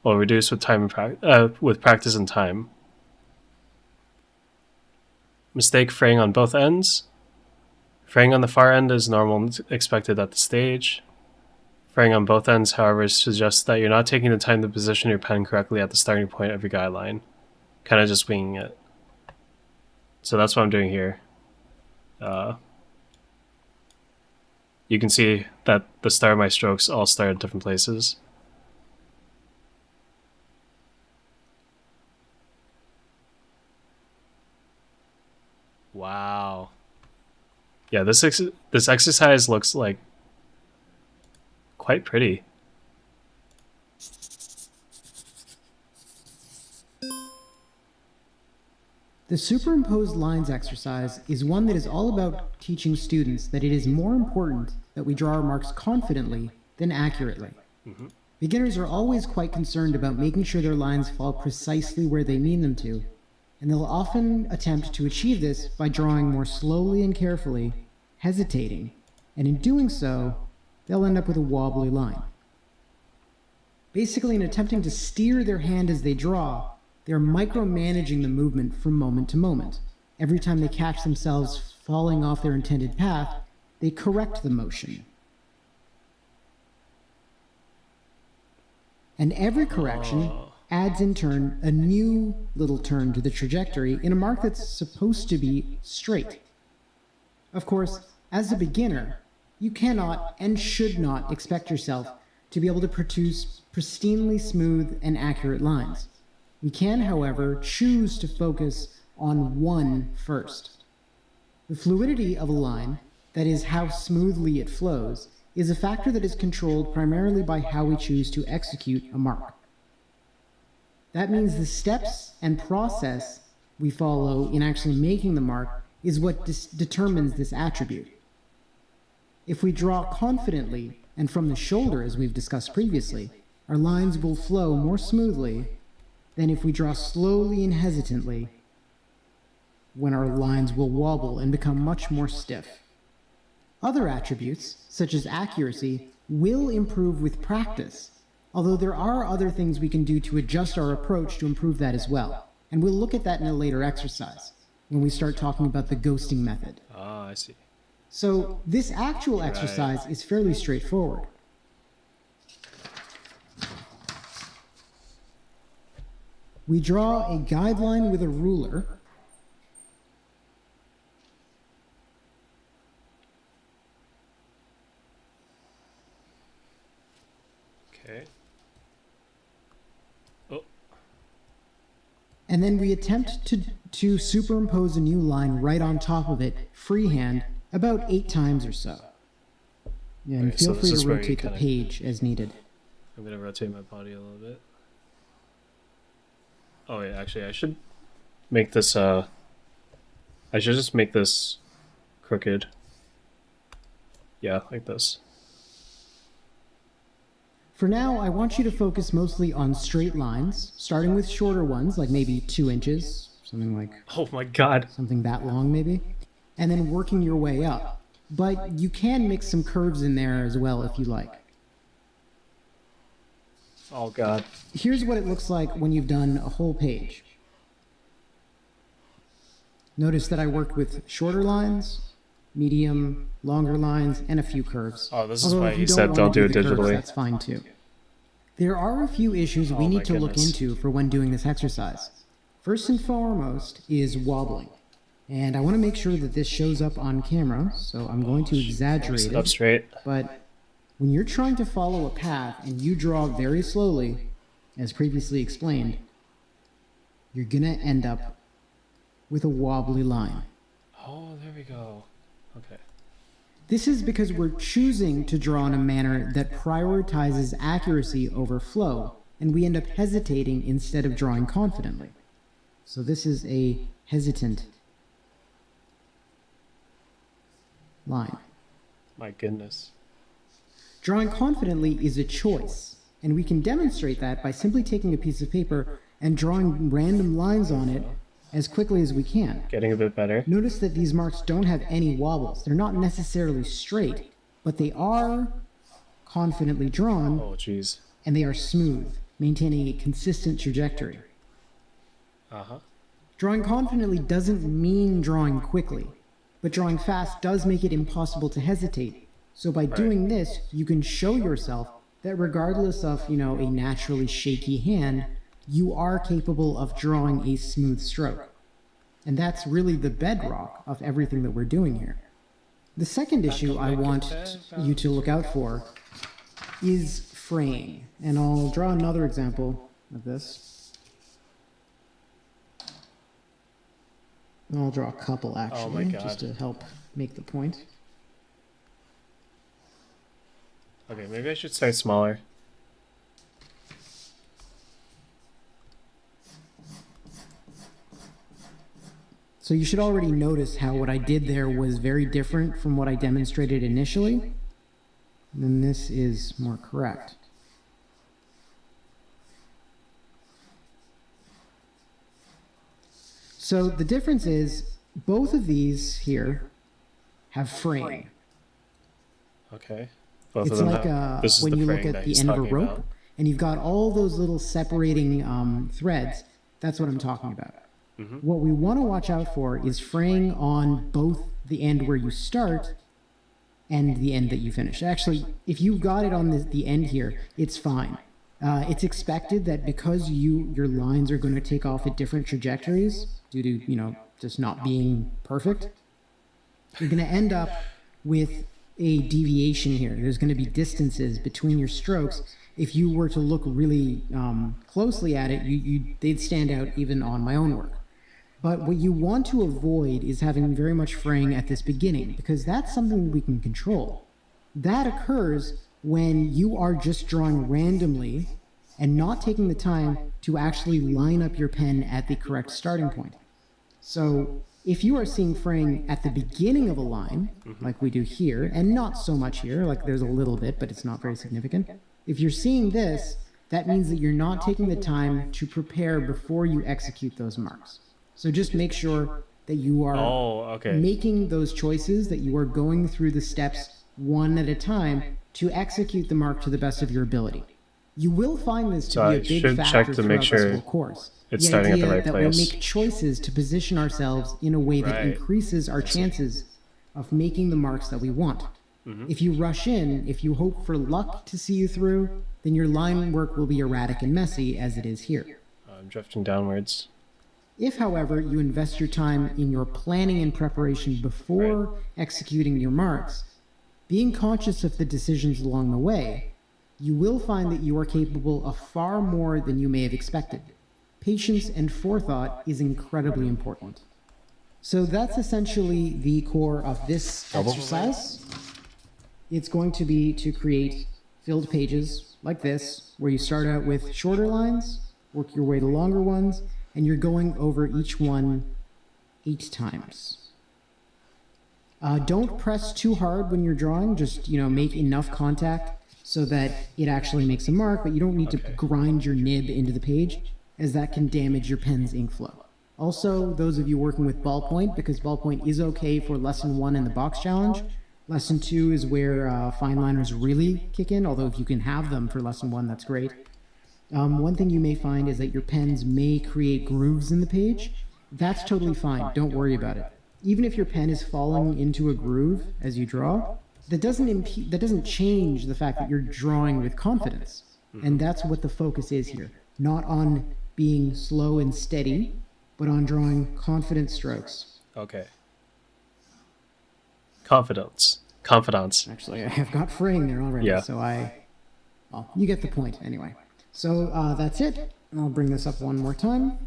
Will reduce with time and with practice and time. Mistake: fraying on both ends. Fraying on the far end is normal and expected at the stage. Fraying on both ends, however, suggests that you're not taking the time to position your pen correctly at the starting point of your guideline. Kind of just winging it. So that's what I'm doing here. You can see that the start of my strokes all start at different places. Wow. Yeah, this exercise looks like quite pretty. The superimposed lines exercise is one that is all about teaching students that it is more important that we draw our marks confidently than accurately. Beginners are always quite concerned about making sure their lines fall precisely where they mean them to, and they'll often attempt to achieve this by drawing more slowly and carefully, hesitating, and in doing so, they'll end up with a wobbly line. Basically, in attempting to steer their hand as they draw, they're micromanaging the movement from moment to moment. Every time they catch themselves falling off their intended path, they correct the motion. And every correction adds in turn a new little turn to the trajectory in a mark that's supposed to be straight. Of course, as a beginner, you cannot and should not expect yourself to be able to produce pristinely smooth and accurate lines. We can, however, choose to focus on one first. The fluidity of a line, that is, how smoothly it flows, is a factor that is controlled primarily by how we choose to execute a mark. That means the steps and process we follow in actually making the mark is what determines this attribute. If we draw confidently and from the shoulder, as we've discussed previously, our lines will flow more smoothly than if we draw slowly and hesitantly, when our lines will wobble and become much more stiff. Other attributes, such as accuracy, will improve with practice, although there are other things we can do to adjust our approach to improve that as well. And we'll look at that in a later exercise, when we start talking about the ghosting method. Ah, I see. So this actual exercise is fairly straightforward. We draw a guideline with a ruler. Okay. Oh. And then we attempt to superimpose a new line right on top of it, freehand, about 8 times or so. And Okay, feel so free this is to where you rotate the kinda- page as needed. I'm gonna rotate my body a little bit. Oh wait, actually I should make this I should just make this crooked. Yeah, like this. For now, I want you to focus mostly on straight lines, starting with shorter ones, like maybe 2 inches, something Oh my god. that long maybe, and then working your way up. But you can mix some curves in there as well if you like. Oh god. Here's what it looks like when you've done a whole page. Notice that I worked with shorter lines, medium, longer lines, and a few curves. Oh, this is Although why if you don't said wanna don't do it the curves, digitally. that's fine too. There are a few issues we Oh my need to look goodness. into for when doing this exercise. First and foremost is wobbling. And I want to make sure that this shows up on camera, so I'm going to exaggerate Sit up it. straight. But when you're trying to follow a path and you draw very slowly, as previously explained, you're gonna end up with a wobbly line. Oh, there we go. Okay. This is because we're choosing to draw in a manner that prioritizes accuracy over flow, and we end up hesitating instead of drawing confidently. So this is a hesitant line. My goodness. Drawing confidently is a choice, and we can demonstrate that by simply taking a piece of paper and drawing random lines on it as quickly as we can. Getting a bit better. Notice that these marks don't have any wobbles. They're not necessarily straight, but they are confidently drawn, Oh, jeez. and they are smooth, maintaining a consistent trajectory. Uh-huh. Drawing confidently doesn't mean drawing quickly, but drawing fast does make it impossible to hesitate. So by doing this, you can show yourself that regardless of, a naturally shaky hand, you are capable of drawing a smooth stroke. And that's really the bedrock of everything that we're doing here. The second issue I want you to look out for is fraying. And I'll draw another example of this. I'll draw a couple, actually, just to help make the point. Okay, maybe I should start smaller. So you should already notice how what I did there was very different from what I demonstrated initially. And then this is more correct. So the difference is both of these here have fraying. Okay. Both It's of them like have, this is when the you look fraying at that the he's end of a talking rope about. and you've got all those little separating threads. That's what I'm talking about. What we want to watch out for is fraying on both the end where you start and the end that you finish. Actually, if you got it on the end here, it's fine. It's expected that because your lines are going to take off at different trajectories due to, just not being perfect, you're going to end up with a deviation here. There's going to be distances between your strokes. If you were to look really closely at it, they'd stand out even on my own work. But what you want to avoid is having very much fraying at this beginning, because that's something we can control. That occurs when you are just drawing randomly and not taking the time to actually line up your pen at the correct starting point. So if you are seeing fraying at the beginning of a line, like we do here, and not so much here, like there's a little bit, but it's not very significant. If you're seeing this, that means that you're not taking the time to prepare before you execute those marks. So just make sure that you are making those choices, that you are going through the steps one at a time to execute the mark to the best of your ability. You will find this to be a big factor throughout this whole course. It's starting at the right that place. we'll make choices to position ourselves in a way that increases our chances of making the marks that we want. If you rush in, if you hope for luck to see you through, then your line work will be erratic and messy, as it is here. I'm drifting downwards. If, however, you invest your time in your planning and preparation before executing your marks, being conscious of the decisions along the way, you will find that you are capable of far more than you may have expected. Patience and forethought is incredibly important. So that's essentially the core of this exercise. It's going to be to create filled pages like this, where you start out with shorter lines, work your way to longer ones, and you're going over each one 8 times. Don't press too hard when you're drawing. Just, make enough contact so that it actually makes a mark, but you don't need to grind your nib into the page, as that can damage your pen's ink flow. Also, those of you working with ballpoint, because ballpoint is okay for lesson 1 in the box challenge. Lesson 2 is where fine liners really kick in, although if you can have them for lesson 1, that's great. One thing you may find is that your pens may create grooves in the page. That's totally fine. Don't worry about it. Even if your pen is falling into a groove as you draw, that doesn't change the fact that you're drawing with confidence. And that's what the focus is here. Not on being slow and steady, but on drawing confident strokes. Okay. Confidence. Actually, I've got fraying there already, so well, you get the point anyway. So that's it. I'll bring this up one more time.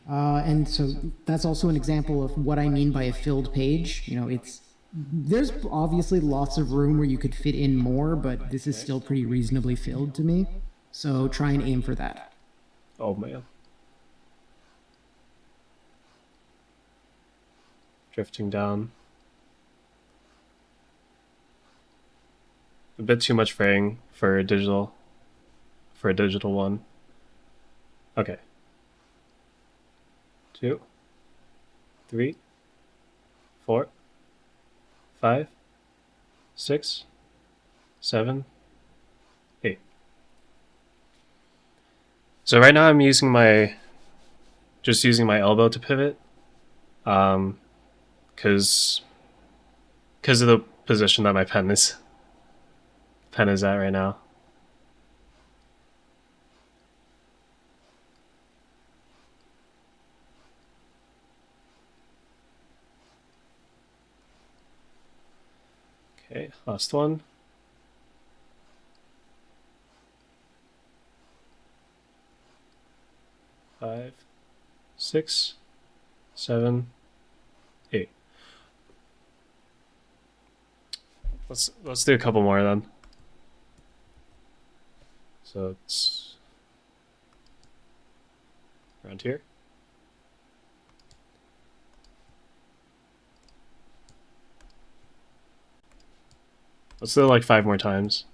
And so that's also an example of what I mean by a filled page. There's obviously lots of room where you could fit in more, but this is still pretty reasonably filled to me. So try and aim for that. Oh man. Drifting down. A bit too much fraying for a digital one. Okay. 2, 3, 4, 5, 6, 7, 8. So right now I'm using my elbow to pivot, because of the position that my pen is at right now. Okay, last one. 5, 6, 7, 8. Let's do a couple more then. So it's around here. Let's do like 5 more times.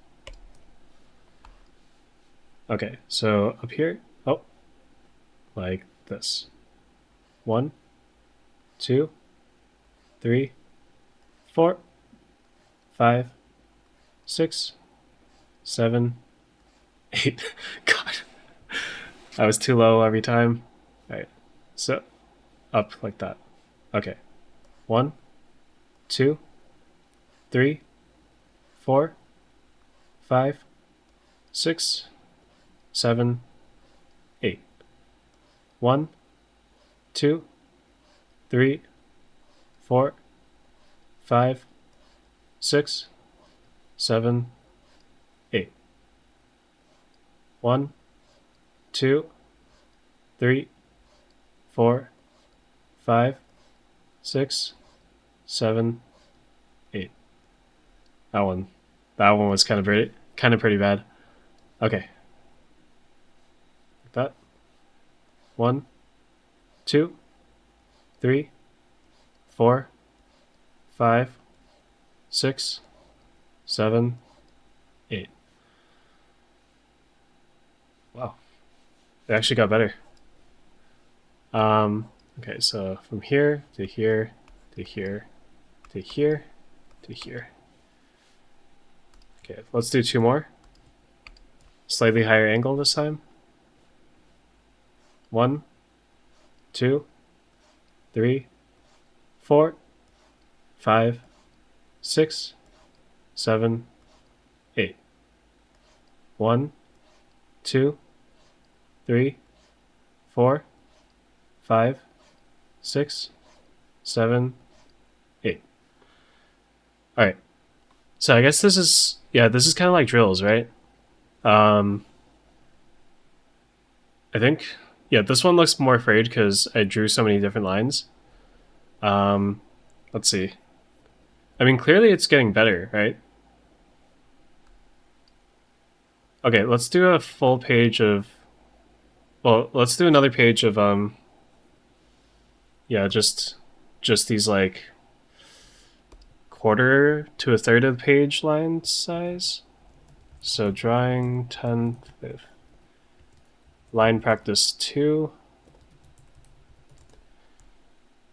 Okay, so up here, oh, like this. 1, 2, 3, 4, 5, 6, 7, 8. God, I was too low every time. All right, so up like that. Okay, 1, 2, 3, 4, 5, 6, 7, 8. 1, 2, 3, 4, 5, 6, 7, 8. 1, 2, 3, 4, 5, 6, 7, 8. That one was kind of pretty bad. Okay. Like that. 1, 2, 3, 4, 5, 6, 7, 8. Wow. It actually got better. Okay, so from here to here to here to here to here. Okay, let's do 2 more. Slightly higher angle this time. 1, 2, 3, 4, 5, 6, 7, 8. 1, 2, 3, 4, 5, 6, 7, 8. All right. So I guess this is kind of like drills, right? I think, yeah, this one looks more frayed because I drew so many different lines. Let's see. I mean, clearly it's getting better, right? Okay, let's do a full page of, well, let's do another page of, yeah, just these like quarter to a third of page line size. So drawing 10th, line practice 2,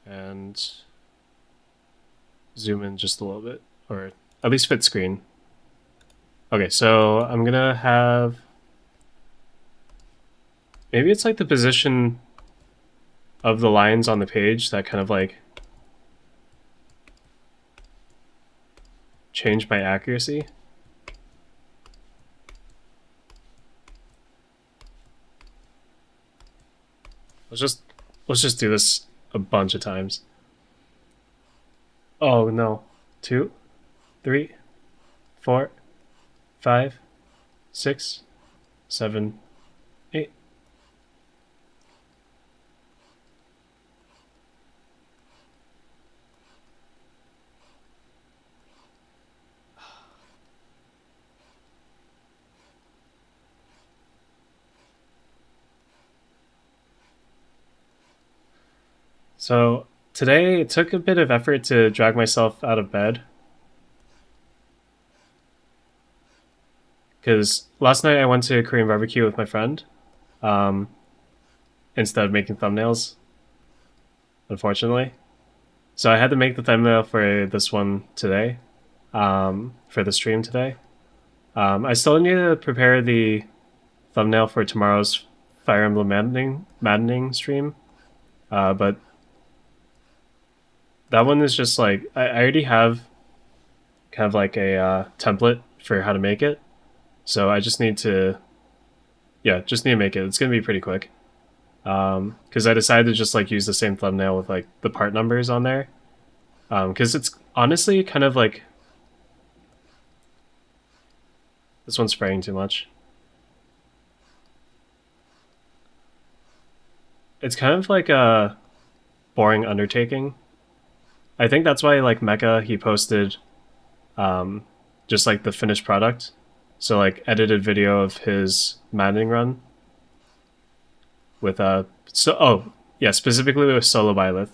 and zoom in just a little bit, or at least fit screen. Okay, so I'm gonna have, maybe it's like the position of the lines on the page that kind of like change my accuracy. Let's just do this a bunch of times. Oh no. 2, 3, 4, 5, 6, 7, 8. So today it took a bit of effort to drag myself out of bed. Because last night I went to a Korean barbecue with my friend um, instead of making thumbnails, unfortunately. So I had to make the thumbnail for this one today, for the stream today. I still need to prepare the thumbnail for tomorrow's Fire Emblem Maddening stream, but that one is just like I already have kind of like a template for how to make it, so I just need to just need to make it. It's gonna be pretty quick because I decided to just like use the same thumbnail with like the part numbers on there because it's honestly kind of like this one's spraying too much. It's kind of like a boring undertaking. I think that's why like Mecha he posted just like the finished product. So like edited video of his maddening run with specifically with solo Byleth.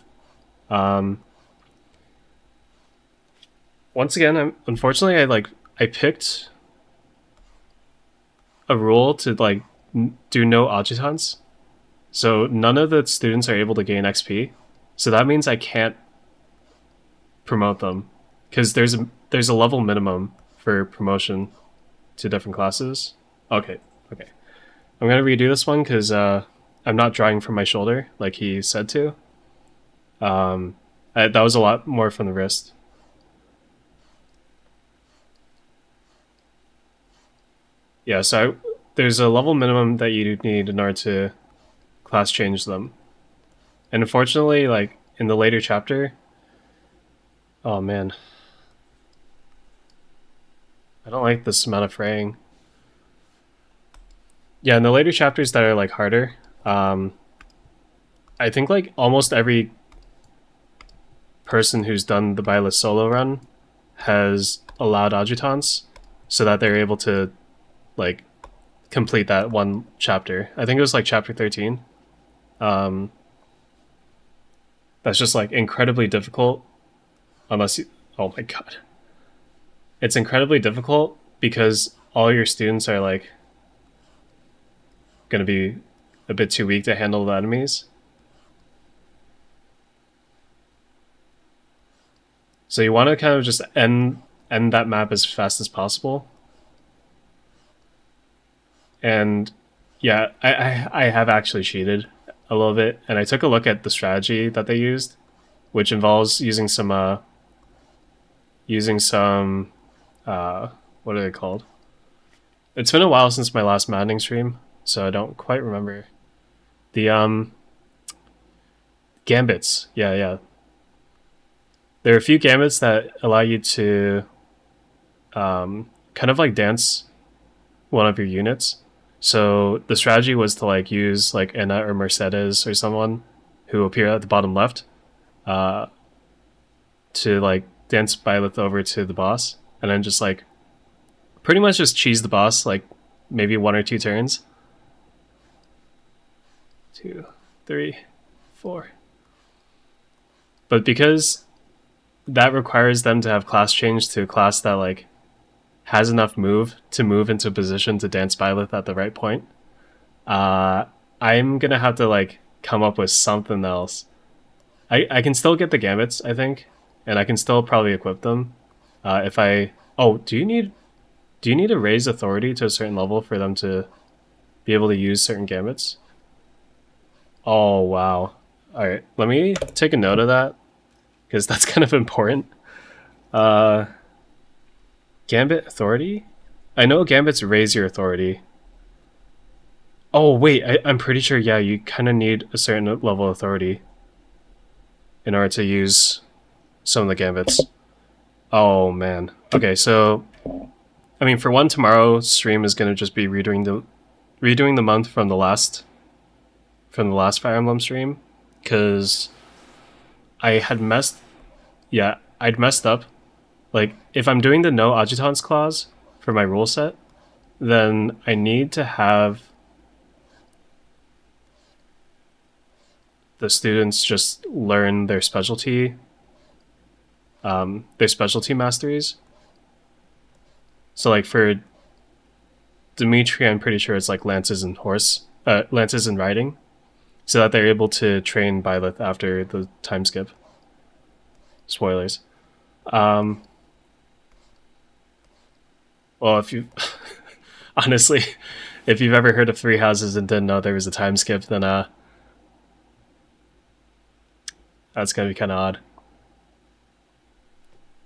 Once again, unfortunately I picked a rule to like do no adjutants. So none of the students are able to gain XP. So that means I can't promote them because there's a level minimum for promotion to different classes. Okay. I'm gonna redo this one because I'm not drawing from my shoulder like he said to. That was a lot more from the wrist. Yeah, so there's a level minimum that you need in order to class change them. And unfortunately, like in the later chapter, oh man, I don't like this amount of fraying. Yeah, in the later chapters that are like harder, I think like almost every person who's done the Byleth solo run has allowed adjutants so that they're able to like complete that one chapter. I think it was like chapter 13. That's just like incredibly difficult unless you, oh my god. It's incredibly difficult because all your students are like going to be a bit too weak to handle the enemies. So you want to kind of just end that map as fast as possible. And yeah, I have actually cheated a little bit, and I took a look at the strategy that they used, which involves using some what are they called? It's been a while since my last maddening stream, so I don't quite remember. The gambits. Yeah. There are a few gambits that allow you to kind of like dance one of your units. So the strategy was to like use like Anna or Mercedes or someone who appear at the bottom left to like dance Byleth over to the boss, and then just like pretty much just cheese the boss like maybe 1 or 2 turns. 2, 3, 4. But because that requires them to have class change to a class that like has enough move to move into a position to dance Byleth at the right point, I'm gonna have to like come up with something else. I can still get the gambits, I think, and I can still probably equip them. If I do you need to raise authority to a certain level for them to be able to use certain gambits? Oh wow. Alright, let me take a note of that, because that's kind of important. Gambit authority? I know gambits raise your authority. Oh wait, I'm pretty sure, yeah, you kind of need a certain level of authority in order to use some of the gambits. Oh man. Okay, so I mean, for one, tomorrow's stream is going to just be redoing the month from the last Fire Emblem stream, because I'd messed up. Like, if I'm doing the no adjutants clause for my rule set, then I need to have the students just learn their specialty masteries. So like for Dimitri, I'm pretty sure it's like lances and riding, so that they're able to train Byleth after the time skip. Spoilers. Um, well, if you honestly, if you've ever heard of Three Houses and didn't know there was a time skip, then that's gonna be kind of odd.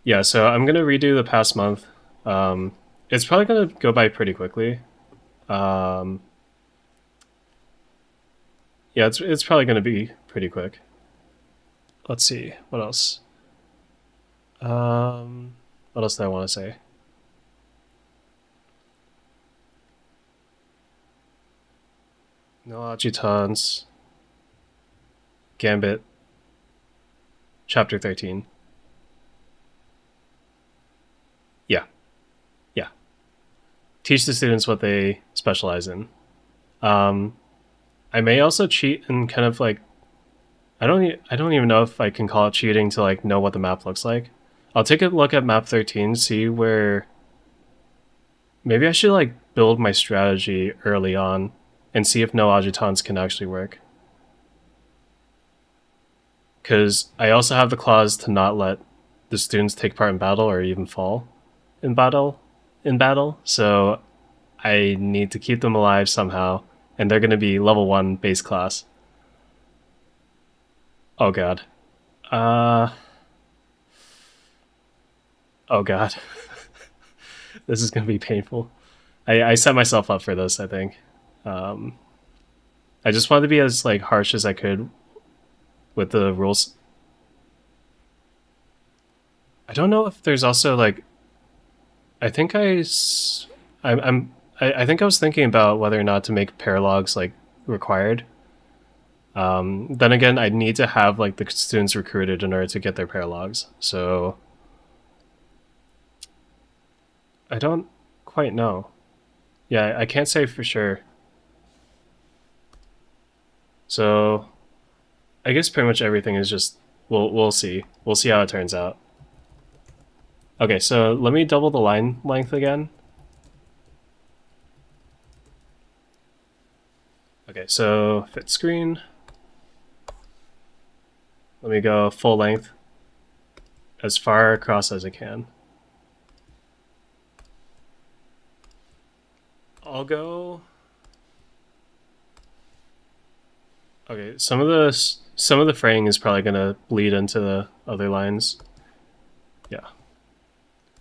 Yeah, so I'm gonna redo the past month. It's probably gonna go by pretty quickly. Um, yeah, it's probably gonna be pretty quick. Let's see what else. What else do I want to say? No adjutants. Gambit. Chapter 13. Yeah, yeah. Teach the students what they specialize in. Um, I may also cheat and kind of like I don't even know if I can call it cheating to like know what the map looks like. I'll take a look at map 13, see where maybe I should like build my strategy early on and see if no adjutants can actually work. Because I also have the clause to not let the students take part in battle or even fall in battle. So I need to keep them alive somehow, and they're going to be level 1 base class. Oh god. Uh. Oh god. This is going to be painful. I set myself up for this, I think. Um, I just wanted to be as like harsh as I could with the rules. I don't know if there's also like I think I think I was thinking about whether or not to make paralogs like required. Then again, I'd need to have like the students recruited in order to get their paralogs. So I don't quite know. Yeah, I can't say for sure. So I guess pretty much everything is just we'll see. We'll see how it turns out. Okay, so let me double the line length again. Okay, so fit screen. Let me go full length as far across as I can. I'll go. Okay, some of the fraying is probably gonna bleed into the other lines. Yeah.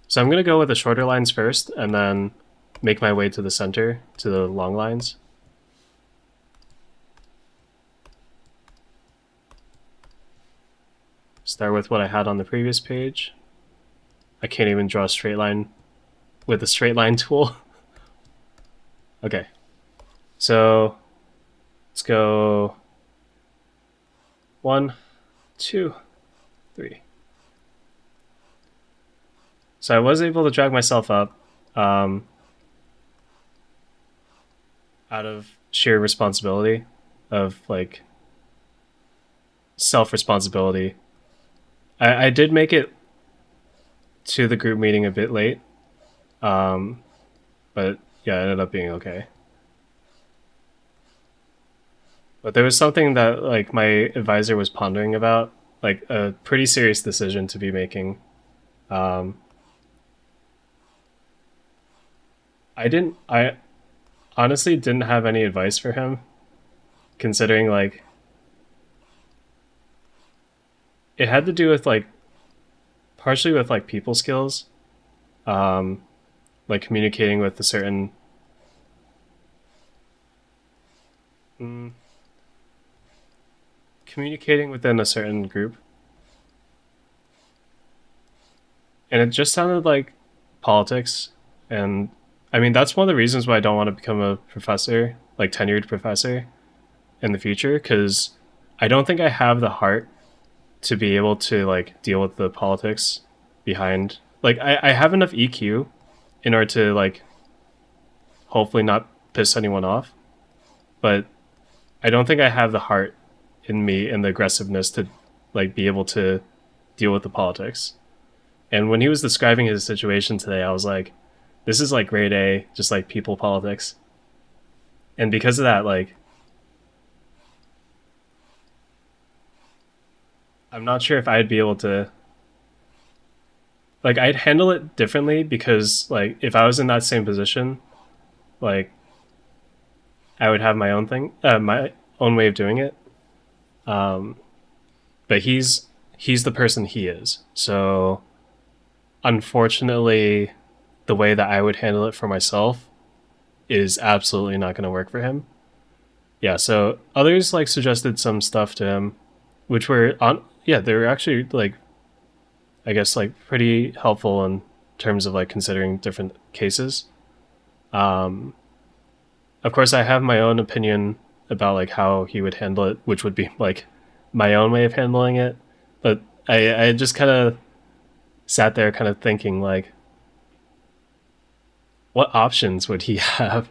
So I'm gonna go with the shorter lines first, and then make my way to the center to the long lines. Start with what I had on the previous page. I can't even draw a straight line with the straight line tool. Okay, so let's go 1, 2, 3. So I was able to drag myself up out of sheer responsibility, of like self-responsibility. I did make it to the group meeting a bit late, but yeah, it ended up being okay. But there was something that like my advisor was pondering about, like a pretty serious decision to be making. Um, I honestly didn't have any advice for him, considering like it had to do with like partially with like people skills, um, like communicating with a certain mm, communicating within a certain group, and it just sounded like politics. And I mean that's one of the reasons why I don't want to become a professor, like tenured professor, in the future, because I don't think I have the heart to be able to like deal with the politics behind. Like I have enough EQ in order to like hopefully not piss anyone off, but I don't think I have the heart in me and the aggressiveness to like be able to deal with the politics. And when he was describing his situation today, I was like, this is like grade A, just like people politics. And because of that, like, I'm not sure if I'd be able to, like, I'd handle it differently because, like, if I was in that same position, like, I would have my own thing, my own way of doing it. Um, but he's the person he is. So unfortunately, the way that I would handle it for myself is absolutely not going to work for him. Yeah, so others like suggested some stuff to him, which were on. Yeah, they were actually like, I guess like pretty helpful in terms of like considering different cases. Um, of course, I have my own opinion about like how he would handle it, which would be like my own way of handling it. But I just kind of sat there, kind of thinking like, what options would he have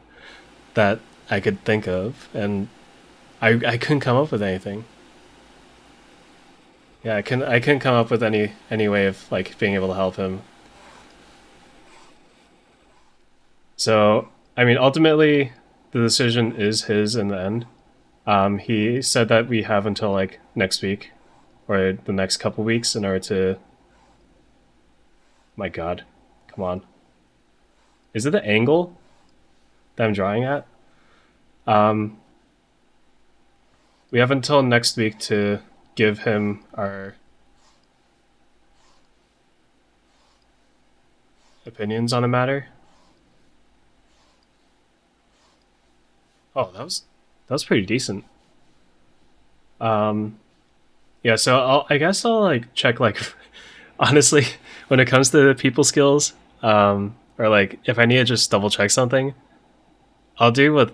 that I could think of, and I couldn't come up with anything. Yeah, I couldn't come up with any way of like being able to help him. So I mean, ultimately, the decision is his in the end. He said that we have until like next week or the next couple weeks in order to. My God, come on! Is it the angle that I'm drawing at? Um, we have until next week to give him our opinions on the matter. Oh, that was pretty decent. Um, yeah, so I guess I'll like check like honestly when it comes to people skills, or like if I need to just double check something, I'll do what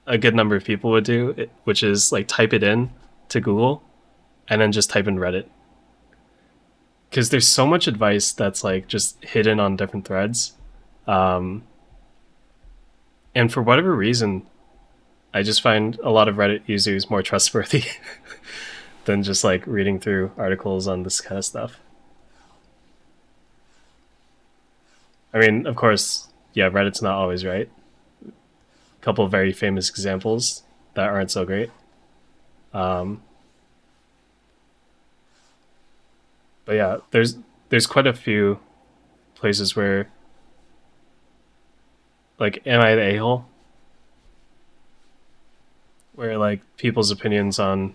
a good number of people would do, which is like type it in to Google and then just type in Reddit. Because there's so much advice that's like just hidden on different threads. Um, and for whatever reason, I just find a lot of Reddit users more trustworthy than just like reading through articles on this kind of stuff. I mean, of course, yeah, Reddit's not always right. A couple of very famous examples that aren't so great. Um, but yeah, there's quite a few places where like, am I the a hole? Where like people's opinions on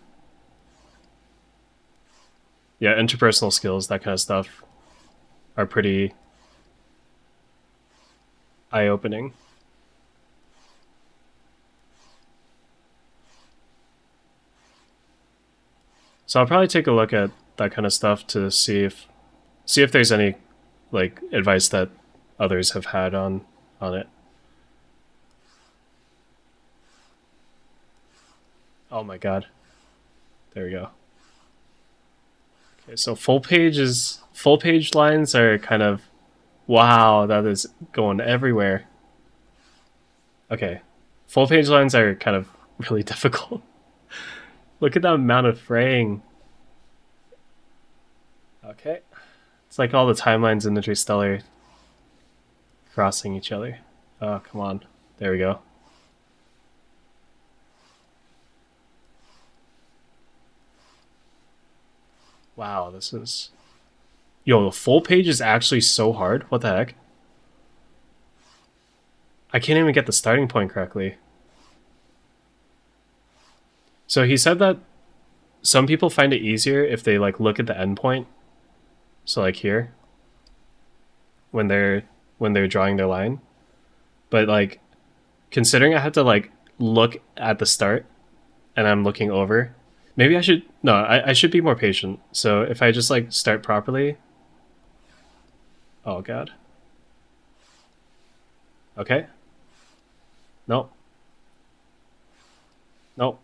yeah interpersonal skills, that kind of stuff, are pretty eye opening. So I'll probably take a look at that kind of stuff to see if there's any like advice that others have had on it. Oh my God, there we go. Okay, so full page lines are kind of wow, that is going everywhere. Okay, full page lines are kind of really difficult. Look at that amount of fraying. Okay, it's like all the timelines in Interstellar crossing each other. Oh, come on. There we go. Wow, this is. Yo, the full page is actually so hard. What the heck? I can't even get the starting point correctly. So he said that some people find it easier if they like look at the endpoint. So like here, when they're drawing their line. But like considering I have to like look at the start and I'm looking over, maybe I should no, I should be more patient. So if I just like start properly. Oh God. Okay. Nope. Nope.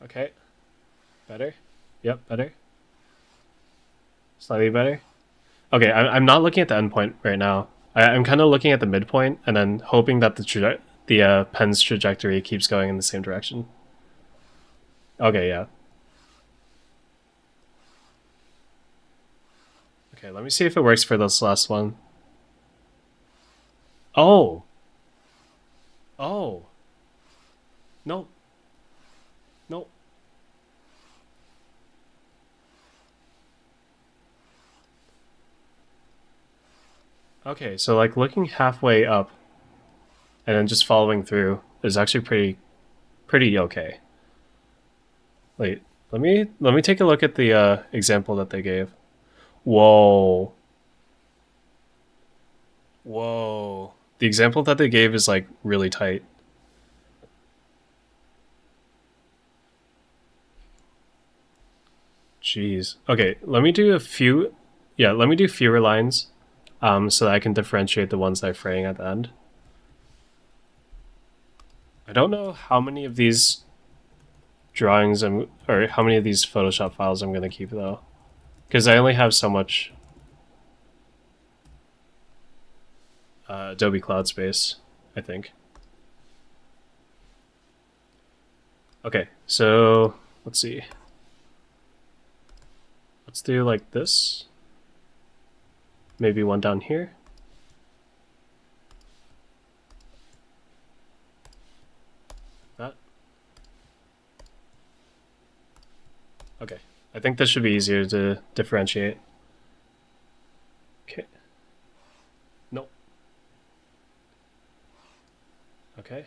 Okay. Better. Yep, better. Slightly better. Okay, I'm not looking at the endpoint right now. I'm kind of looking at the midpoint and then hoping that the pen's trajectory keeps going in the same direction. Okay, yeah. Okay, let me see if it works for this last one. Oh! Oh! No. No. Okay, so like looking halfway up and then just following through is actually pretty okay. Wait, let me take a look at the example that they gave. Whoa. Whoa. The example that they gave is like really tight. Jeez. Okay, let me do a few. Yeah, let me do fewer lines, so that I can differentiate the ones that are fraying at the end. I don't know how many of these drawings or how many of these Photoshop files I'm gonna keep though, because I only have so much Adobe Cloud space, I think. Okay, so let's see. Let's do like this. Maybe one down here. That. Okay, I think this should be easier to differentiate. Okay. Nope. Okay.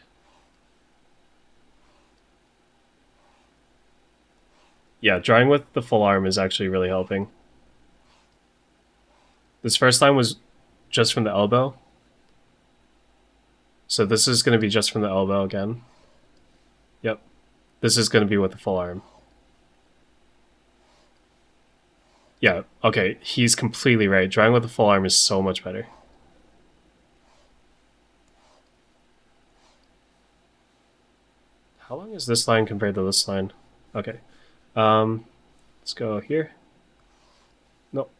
Yeah, drawing with the full arm is actually really helping. This first line was just from the elbow. So this is going to be just from the elbow again. Yep. This is going to be with the full arm. Yeah, okay, he's completely right. Drawing with the full arm is so much better. How long is this line compared to this line? Okay. Let's go here. Nope.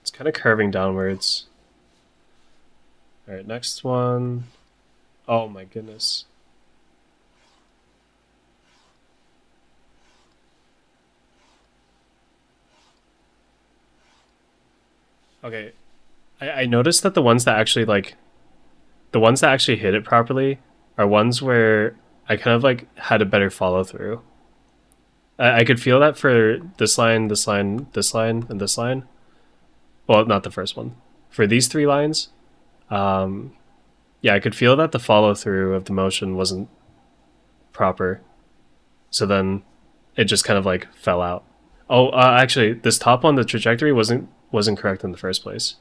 It's kind of curving downwards. Alright, next one. Oh my goodness. Okay. I noticed that the ones that actually hit it properly are ones where I kind of like had a better follow through. I could feel that for this line, this line, this line, and this line. Well, not the first one. For these three lines, yeah, I could feel that the follow through of the motion wasn't proper. So then it just kind of like fell out. Oh, actually, this top one, the trajectory wasn't correct in the first place.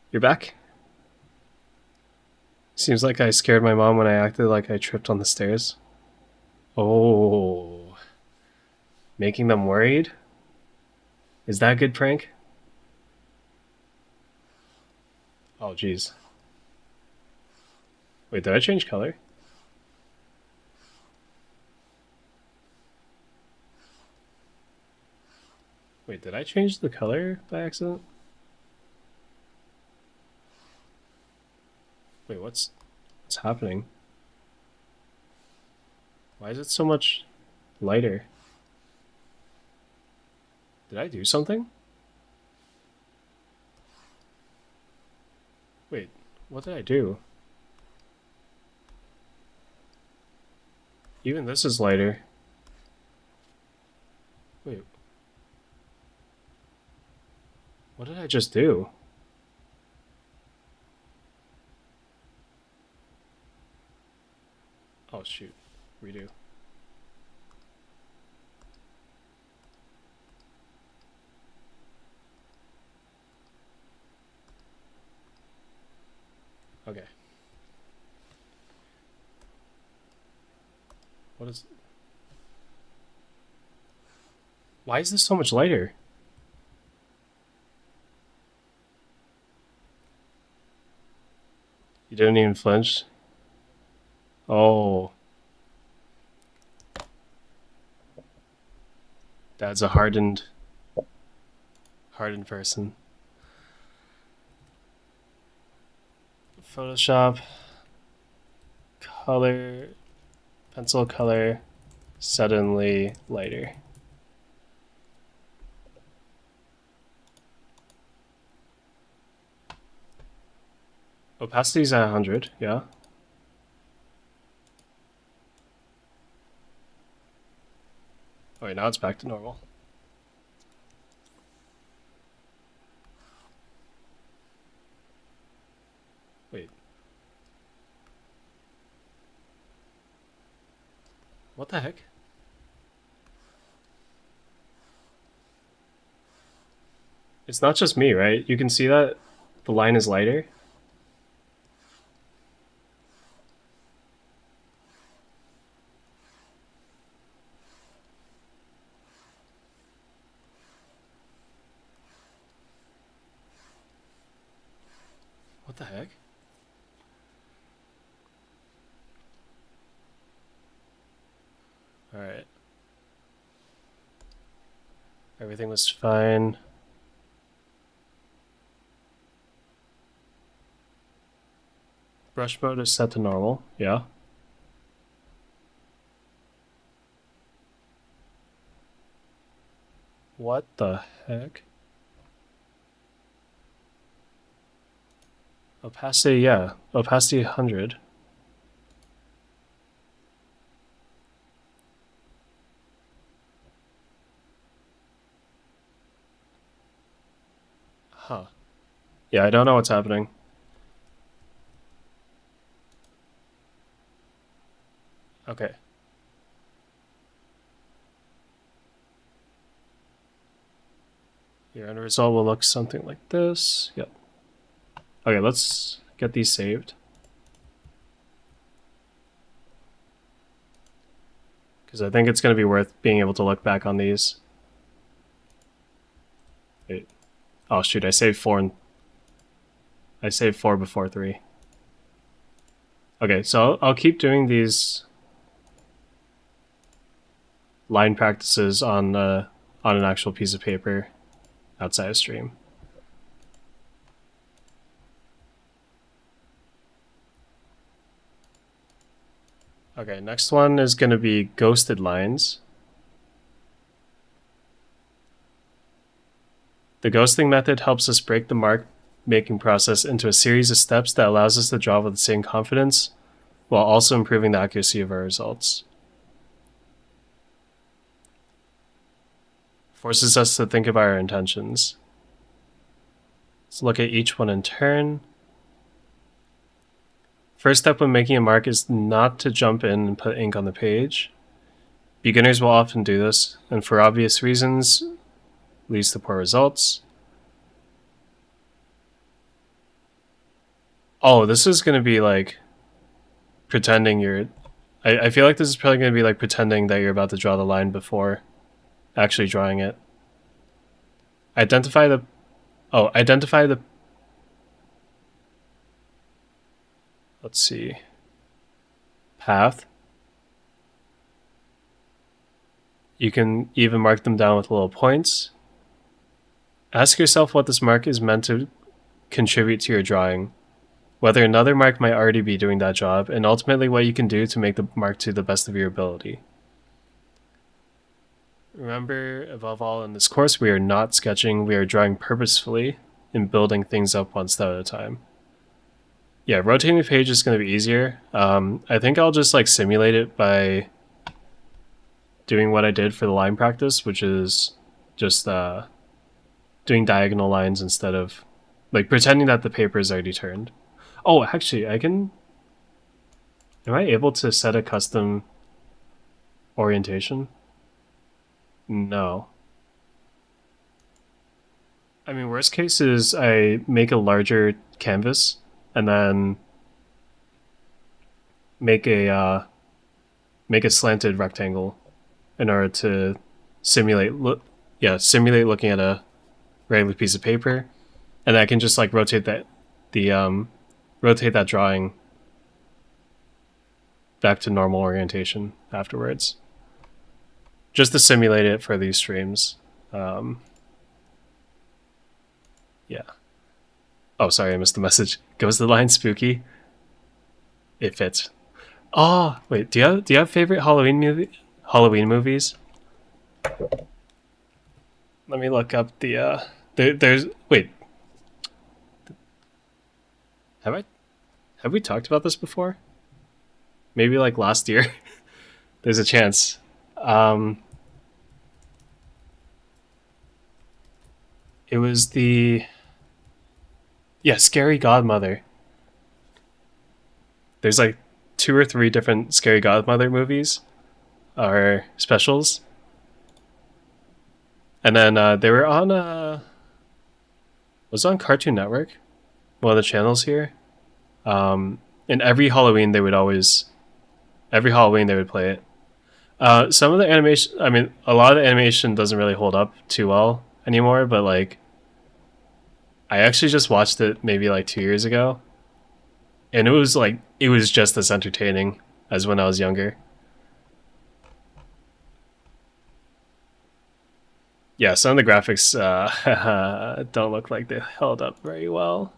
You're back? Seems like I scared my mom when I acted like I tripped on the stairs. Oh. Making them worried? Is that a good prank? Oh, jeez. Wait, did I change color? Wait, did I change the color by accident? Wait, what's happening? Why is it so much lighter? Did I do something? Wait, what did I do? Even this is lighter. Wait. What did I just do? Oh shoot. Redo. Okay. What is... Why is this so much lighter? You didn't even flinch? Oh. Dad's a hardened person. Photoshop, color, pencil color, suddenly lighter. Opacity's at 100, yeah. Oh wait, now it's back to normal. Wait. What the heck? It's not just me, right? You can see that the line is lighter. What the heck? Alright. Everything was fine. Brush mode is set to normal, yeah. What the heck? Opacity, yeah. Opacity 100. Huh. Yeah, I don't know what's happening. Okay. Your end result will look something like this. Yep. Okay, let's get these saved. Because I think it's going to be worth being able to look back on these. Wait. Oh shoot, I saved 4 and I saved 4 before 3. Okay, so I'll keep doing these line practices on an actual piece of paper outside of stream. Okay, next one is going to be ghosted lines. The ghosting method helps us break the mark making process into a series of steps that allows us to draw with the same confidence while also improving the accuracy of our results. Forces us to think about our intentions. Let's look at each one in turn. First step when making a mark is not to jump in and put ink on the page. Beginners will often do this, and for obvious reasons, leads to poor results. Oh, this is going to be like pretending you're... I feel like this is probably going to be like pretending that you're about to draw the line before actually drawing it. Identify the... Oh, identify the... Let's see. Path. You can even mark them down with little points. Ask yourself what this mark is meant to contribute to your drawing, whether another mark might already be doing that job, and ultimately what you can do to make the mark to the best of your ability. Remember, above all, in this course, we are not sketching, we are drawing purposefully and building things up one step at a time. Yeah, rotating the page is going to be easier. I think I'll just like simulate it by doing what I did for the line practice, which is just doing diagonal lines instead of like pretending that the paper is already turned. Oh, actually, I can... Am I able to set a custom orientation? No. I mean, worst case is I make a larger canvas and then make a slanted rectangle in order to simulate looking at a regular piece of paper, and I can just like rotate that drawing back to normal orientation afterwards. just to simulate it for these streams. Um, yeah. Oh, sorry, I missed the message. Goes the line spooky? It fits. Oh, wait. Do you have favorite Halloween movies? Let me look up the. There's wait. Have we talked about this before? Maybe like last year. There's a chance. Um, it was the Scary Godmother. There's like two or three different Scary Godmother movies or specials, and then they were on was it on Cartoon Network, one of the channels here. And every Halloween they would play it. Some of the animation, I mean, a lot of the animation doesn't really hold up too well anymore, but like, I actually just watched it maybe like 2 years ago, and it was just as entertaining as when I was younger. Yeah, some of the graphics don't look like they held up very well.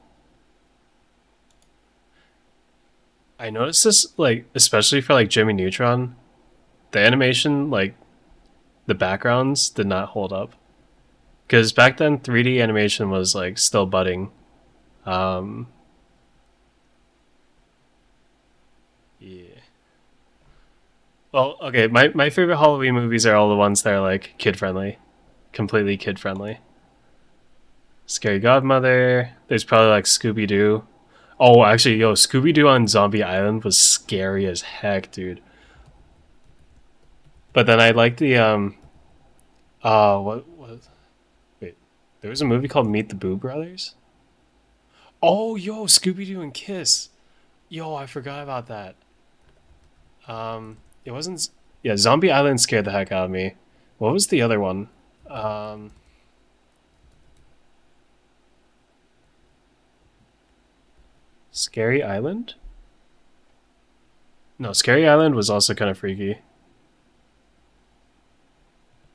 I noticed this, like, especially for like Jimmy Neutron, the animation, like the backgrounds, did not hold up. Because back then, 3D animation was like still budding. Um, yeah. Well, okay. My favorite Halloween movies are all the ones that are like kid friendly, completely kid friendly. Scary Godmother. There's probably like Scooby Doo. Oh, actually, yo, Scooby Doo on Zombie Island was scary as heck, dude. But then I like the what was wait, there was a movie called Meet the Boo Brothers. Oh, yo, Scooby Doo and Kiss. Yo, I forgot about that. It wasn't. Yeah, Zombie Island scared the heck out of me. What was the other one? Um, Scary Island? No, Scary Island was also kind of freaky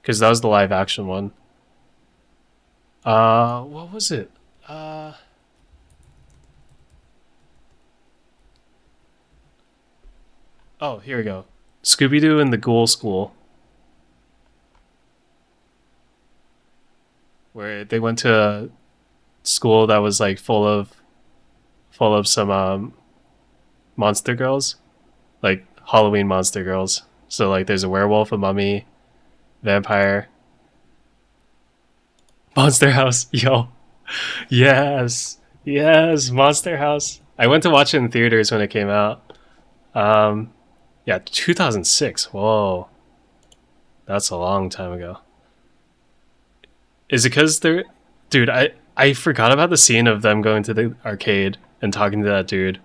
because that was the live action one. What was it? Uh, oh, here we go. Scooby Doo and the Ghoul School, where they went to a school that was like full of some monster girls, like Halloween monster girls. So like, there's a werewolf, a mummy, vampire, Monster House. Yo, yes, yes, Monster House. I went to watch it in theaters when it came out. Um, yeah, 2006. Whoa, that's a long time ago. Is it because they're, dude? I forgot about the scene of them going to the arcade and talking to that dude,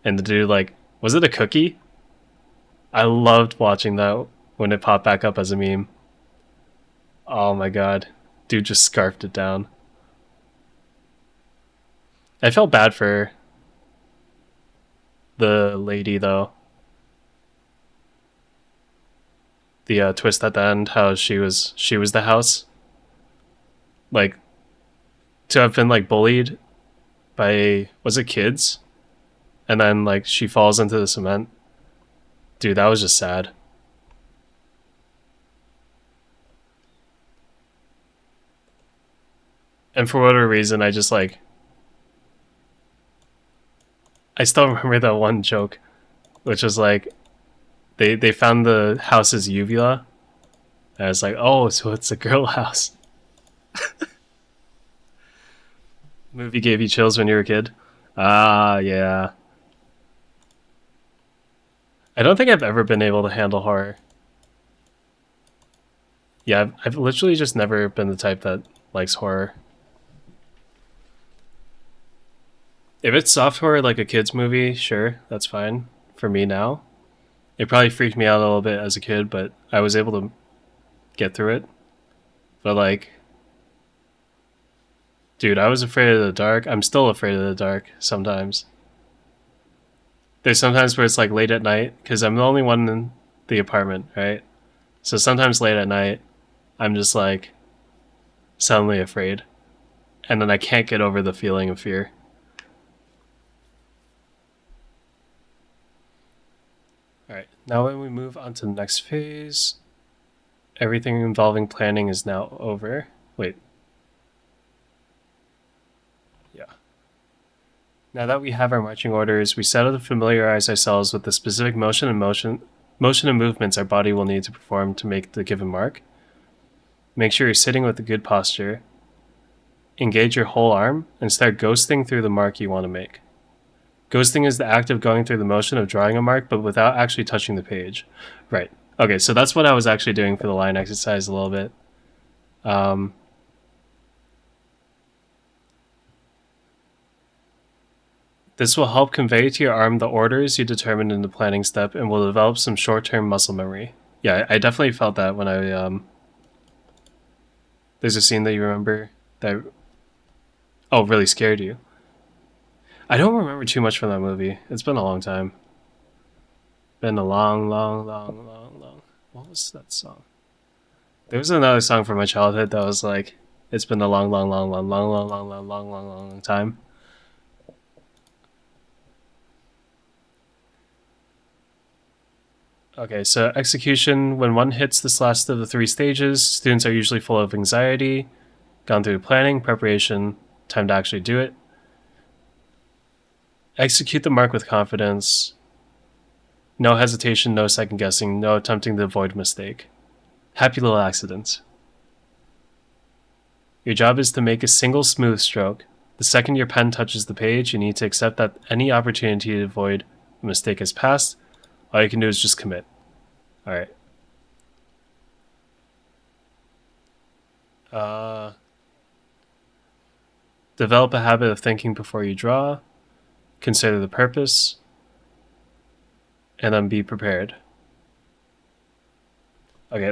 and the dude like, was it a cookie? I loved watching that when it popped back up as a meme. Oh my god, dude just scarfed it down. I felt bad for the lady though. The twist at the end, how she was the house, like to have been like bullied by, was it kids, and then like she falls into the cement. Dude, that was just sad. And for whatever reason, I just like, I still remember that one joke, which was like, they found the house's uvula, and it's like, oh, so it's a girl house. Movie gave you chills when you were a kid. Ah, yeah. I don't think I've ever been able to handle horror. Yeah, I've literally just never been the type that likes horror. If it's soft horror like a kid's movie, sure, that's fine for me now. It probably freaked me out a little bit as a kid, but I was able to get through it. But like, dude, I was afraid of the dark. I'm still afraid of the dark sometimes. There's sometimes where it's like late at night because I'm the only one in the apartment, right? So sometimes late at night, I'm just like suddenly afraid. And then I can't get over the feeling of fear. Alright, now when we move on to the next phase, everything involving planning is now over. Wait. Yeah. Now that we have our marching orders, we set out to familiarize ourselves with the specific motion and movements our body will need to perform to make the given mark. Make sure you're sitting with a good posture. Engage your whole arm and start ghosting through the mark you want to make. Ghosting is the act of going through the motion of drawing a mark, but without actually touching the page. Right. Okay, so that's what I was actually doing for the line exercise a little bit. This will help convey to your arm the orders you determined in the planning step and will develop some short-term muscle memory. Yeah, I definitely felt that when I... There's a scene that you remember that... Oh, really scared you. I don't remember too much from that movie. It's been a long time. Been a long. What was that song? There was another song from my childhood that was like, it's been a long time. Okay, so execution. When one hits this last of the 3 stages, students are usually full of anxiety, gone through planning, preparation, time to actually do it. Execute the mark with confidence. No hesitation, no second guessing, no attempting to avoid mistake. Happy little accidents. Your job is to make a single smooth stroke. The second your pen touches the page, you need to accept that any opportunity to avoid a mistake has passed. All you can do is just commit. Alright. Develop a habit of thinking before you draw. Consider the purpose. And then be prepared. Okay,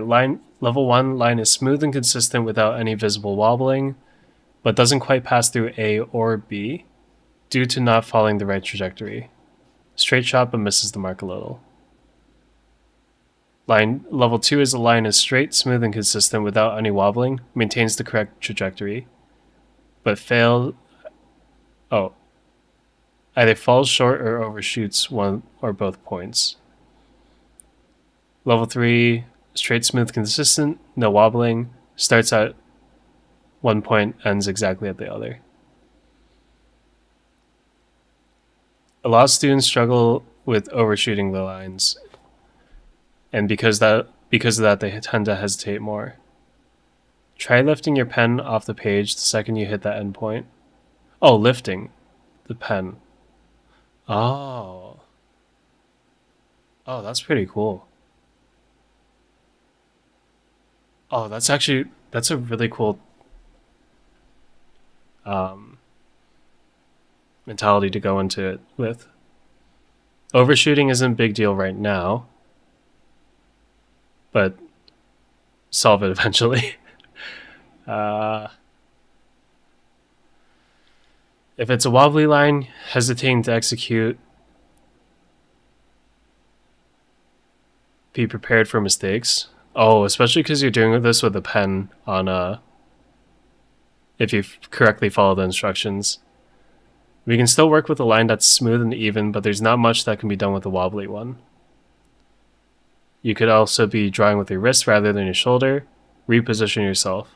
level 1 line is smooth and consistent without any visible wobbling, but doesn't quite pass through A or B due to not following the right trajectory. Straight shot but misses the mark a little. Level 2 is a line is straight, smooth, and consistent without any wobbling, maintains the correct trajectory, but either falls short or overshoots one or both points. Level 3, straight, smooth, consistent, no wobbling, starts at one point, ends exactly at the other. A lot of students struggle with overshooting the lines, and because of that, they tend to hesitate more. Try lifting your pen off the page the second you hit that end point. Oh, lifting the pen. Oh, that's pretty cool. Oh, that's a really cool mentality to go into it with. Overshooting isn't a big deal right now, but solve it eventually. If it's a wobbly line, hesitating to execute, be prepared for mistakes. Oh, especially because you're doing this with a pen on if you correctly follow the instructions. We can still work with a line that's smooth and even, but there's not much that can be done with a wobbly one. You could also be drawing with your wrist rather than your shoulder. Reposition yourself.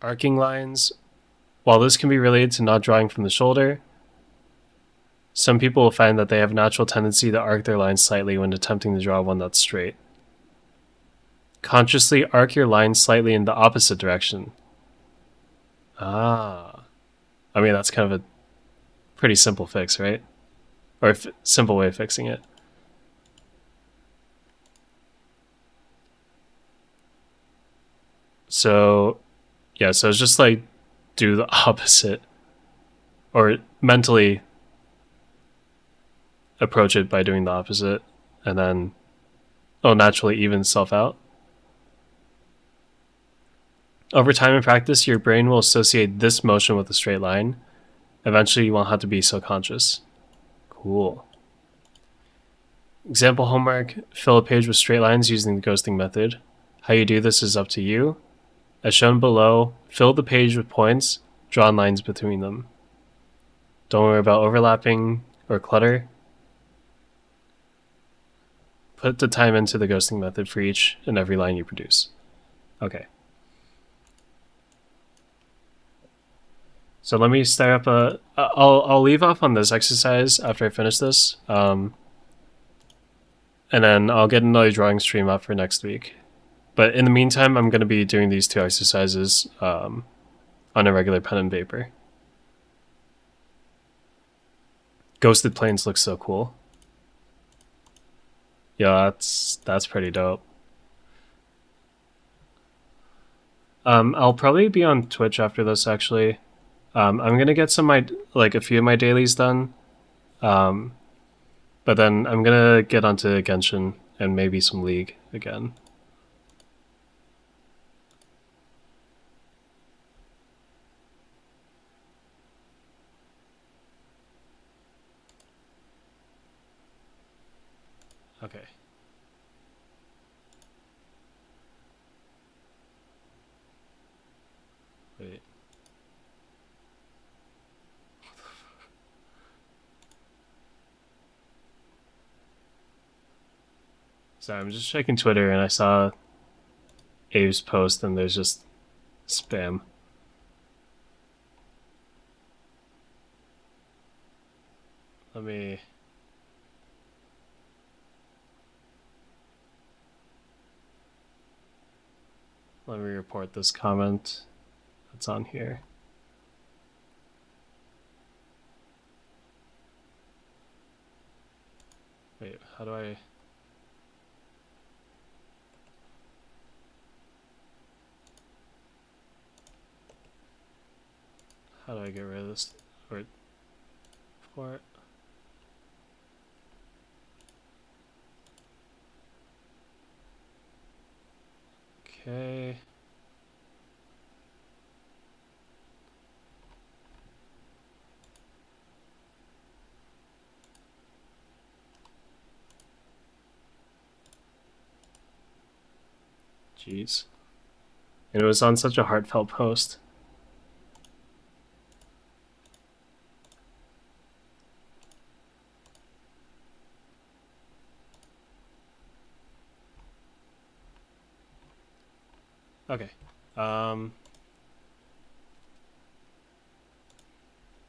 Arcing lines. While this can be related to not drawing from the shoulder, some people will find that they have a natural tendency to arc their lines slightly when attempting to draw one that's straight. Consciously arc your lines slightly in the opposite direction. I mean, that's kind of a pretty simple fix, right? Or a simple way of fixing it. So, yeah, so it's just like do the opposite. Or mentally approach it by doing the opposite, and then it'll naturally even itself out. Over time and practice, your brain will associate this motion with a straight line. Eventually, you won't have to be so conscious. Cool. Example homework, fill a page with straight lines using the ghosting method. How you do this is up to you. As shown below, fill the page with points, draw lines between them. Don't worry about overlapping or clutter. Put the time into the ghosting method for each and every line you produce. Okay. So let me start up I'll leave off on this exercise after I finish this. And then I'll get another drawing stream up for next week. But in the meantime, I'm going to be doing these two exercises on a regular pen and paper. Ghosted planes look so cool. Yeah, that's pretty dope. I'll probably be on Twitch after this, actually. I'm gonna get a few of my dailies done. But then I'm gonna get onto Genshin and maybe some League again. Okay. Wait. Sorry, I'm just checking Twitter and I saw Abe's post and there's just spam. Let me report this comment that's on here. Wait, how do I... How do I get rid of this? Or report? Okay. Jeez. And it was on such a heartfelt post. Okay.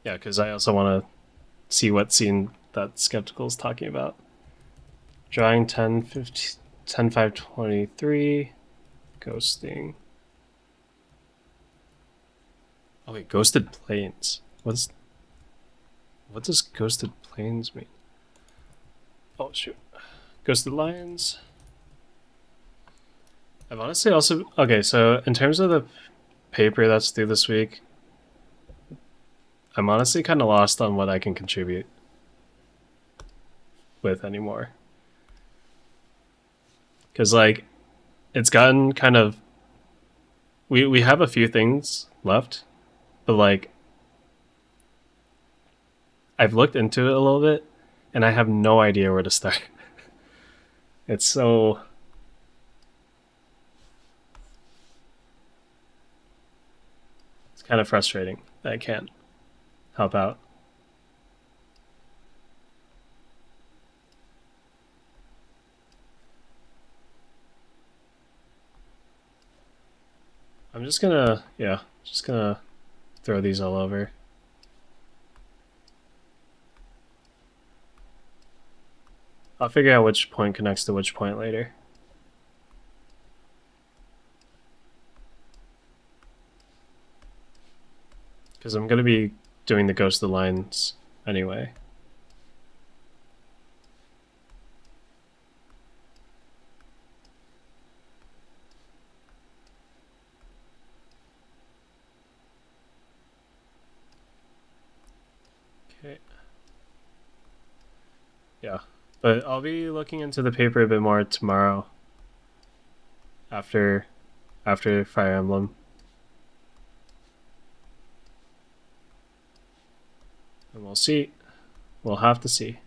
Yeah, because I also want to see what scene that Skeptical is talking about. Drawing 10, 15, 10, 5, 23. Ghosting. Oh wait, ghosted planes. What does ghosted planes mean? Oh shoot. Ghosted lions. I've honestly also... Okay, so in terms of the paper that's due this week, I'm honestly kind of lost on what I can contribute with anymore. Because, like, it's gotten kind of... We have a few things left, but, like, I've looked into it a little bit, and I have no idea where to start. It's so... It's kind of frustrating that I can't help out. I'm just gonna throw these all over. I'll figure out which point connects to which point later. Because I'm gonna be doing the ghosted lines anyway. Okay. Yeah, but I'll be looking into the paper a bit more tomorrow. After Fire Emblem. And we'll see. We'll have to see.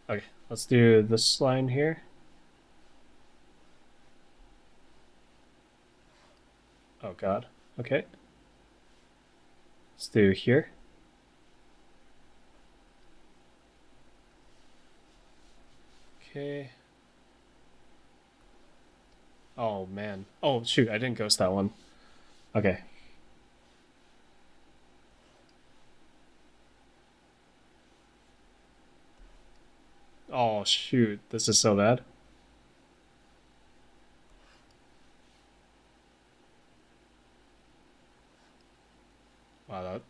Okay, let's do this line here. Oh god. Okay. Let's do here. Okay. Oh man. Oh shoot, I didn't ghost that one. Okay. Oh shoot, this is so bad. Wow, that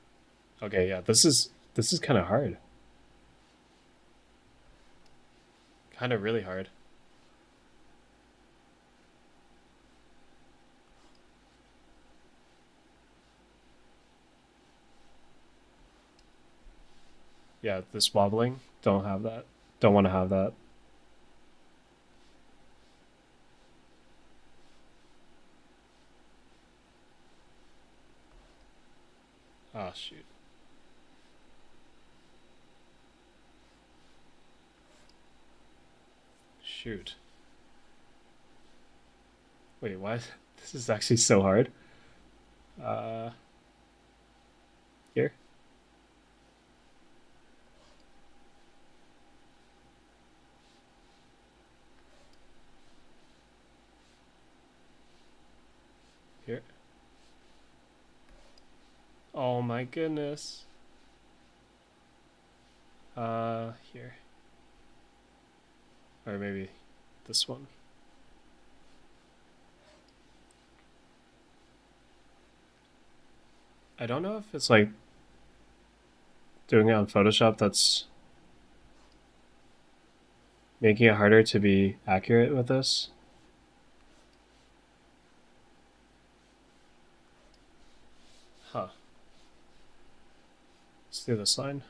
okay, yeah, this is kind of hard. Kind of really hard. Yeah, this wobbling, don't have that. Don't want to have that. Oh shoot. Shoot. Wait, what? This is actually so hard. Uh Here. Here. Oh my goodness. Here. Or maybe this one. I don't know if it's like doing it on Photoshop that's making it harder to be accurate with this. Huh. Let's do this line.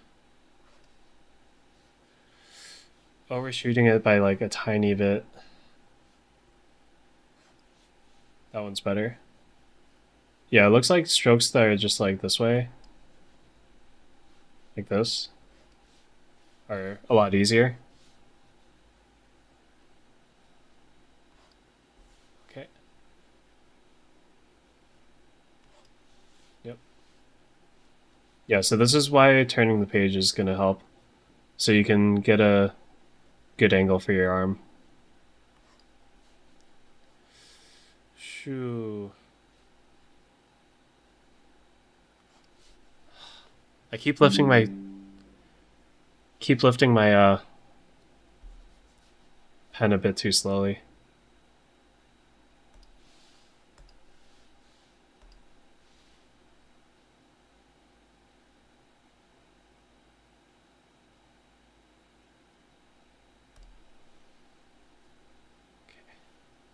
Overshooting it by like a tiny bit. That one's better. Yeah, it looks like strokes that are just like this way, like this, are a lot easier. Okay. Yep. Yeah, so this is why turning the page is going to help. So you can get a good angle for your arm. Shoo. I keep lifting my pen a bit too slowly.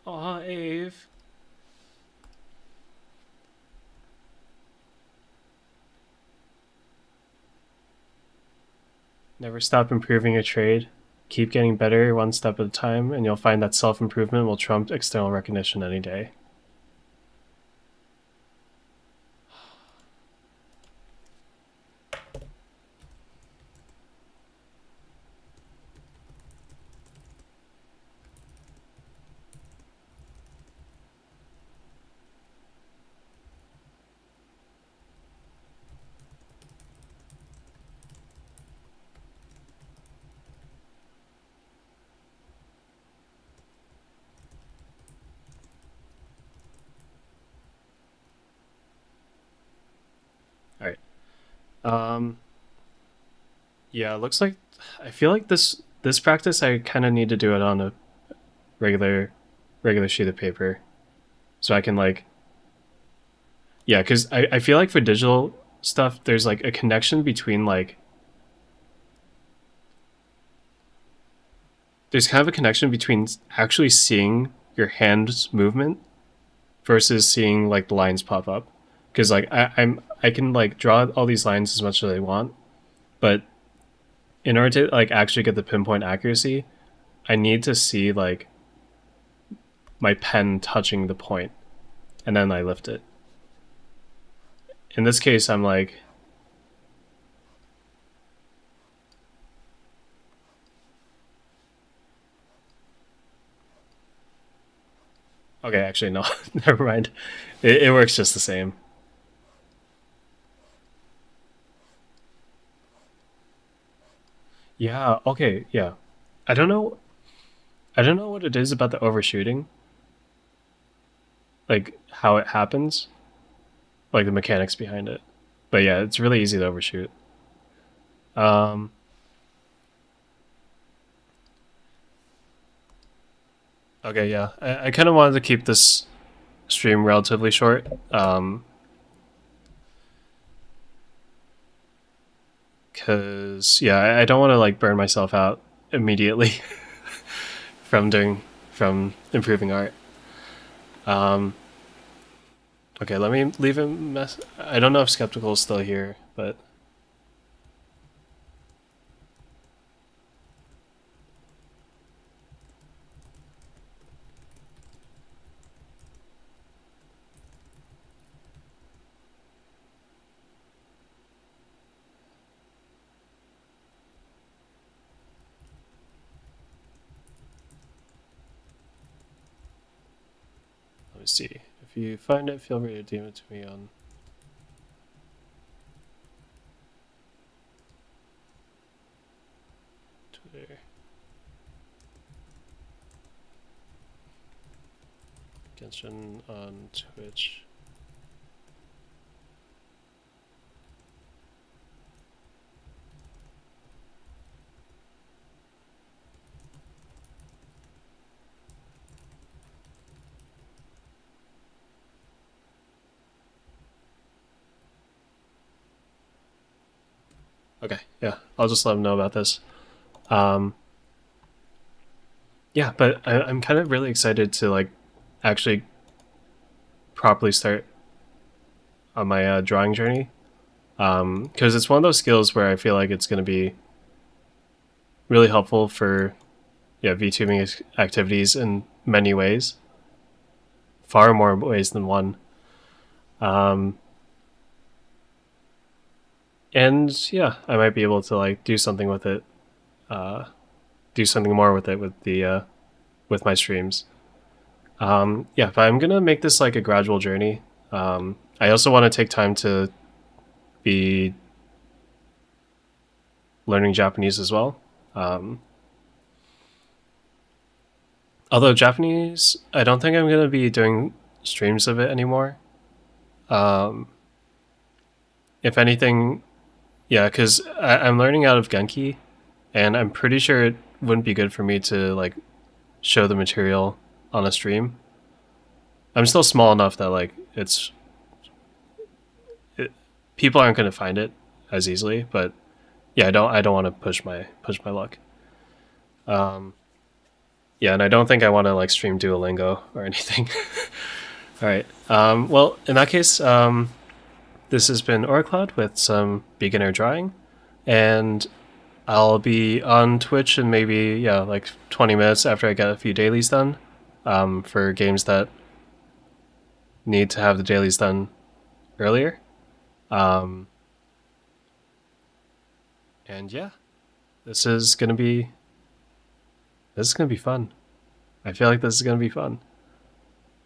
Aw, Ave. Never stop improving your trade. Keep getting better one step at a time, and you'll find that self-improvement will trump external recognition any day. All right. Yeah, it looks like I feel like this practice I kind of need to do it on a regular regular sheet of paper, so I can like yeah, because I feel like for digital stuff, there's like a connection between like there's kind of a connection between actually seeing your hand's movement versus seeing like the lines pop up. Because like I can like draw all these lines as much as I want, but in order to like actually get the pinpoint accuracy, I need to see like my pen touching the point, and then I lift it. In this case, I'm like, Okay, actually, no. Never mind. It works just the same. Yeah, okay, yeah. I don't know. I don't know what it is about the overshooting, like how it happens, like the mechanics behind it. But yeah, it's really easy to overshoot. Um, okay, yeah. I kind of wanted to keep this stream relatively short. Cause yeah, I don't want to like burn myself out immediately from doing from improving art. Um, okay, let me leave him. I don't know if Skeptical is still here, but let me see. If you find it, feel free to DM it to me on Twitter. Genshin on Twitch. Okay, yeah, I'll just let him know about this. Um, yeah, but I'm kind of really excited to like actually properly start on my drawing journey. Because it's one of those skills where I feel like it's going to be really helpful for yeah VTubing activities in many ways, far more ways than one. Um, and yeah, I might be able to like do something with it, uh, do something more with it with my streams. Yeah, but I'm gonna make this like a gradual journey. I also want to take time to be learning Japanese as well. Um, Although Japanese, I don't think I'm gonna be doing streams of it anymore. Um, if anything, yeah, because I'm learning out of Genki, and I'm pretty sure it wouldn't be good for me to like show the material on a stream. I'm still small enough that like it, people aren't gonna find it as easily, but yeah, I don't want to push my luck. Um, yeah, and I don't think I want to like stream Duolingo or anything. All right. Well, in that case, this has been Ouraclaude with some beginner drawing, and I'll be on Twitch in maybe yeah like 20 minutes after I get a few dailies done, for games that need to have the dailies done earlier. Um, and yeah, this is gonna be this is gonna be fun. I feel like this is gonna be fun.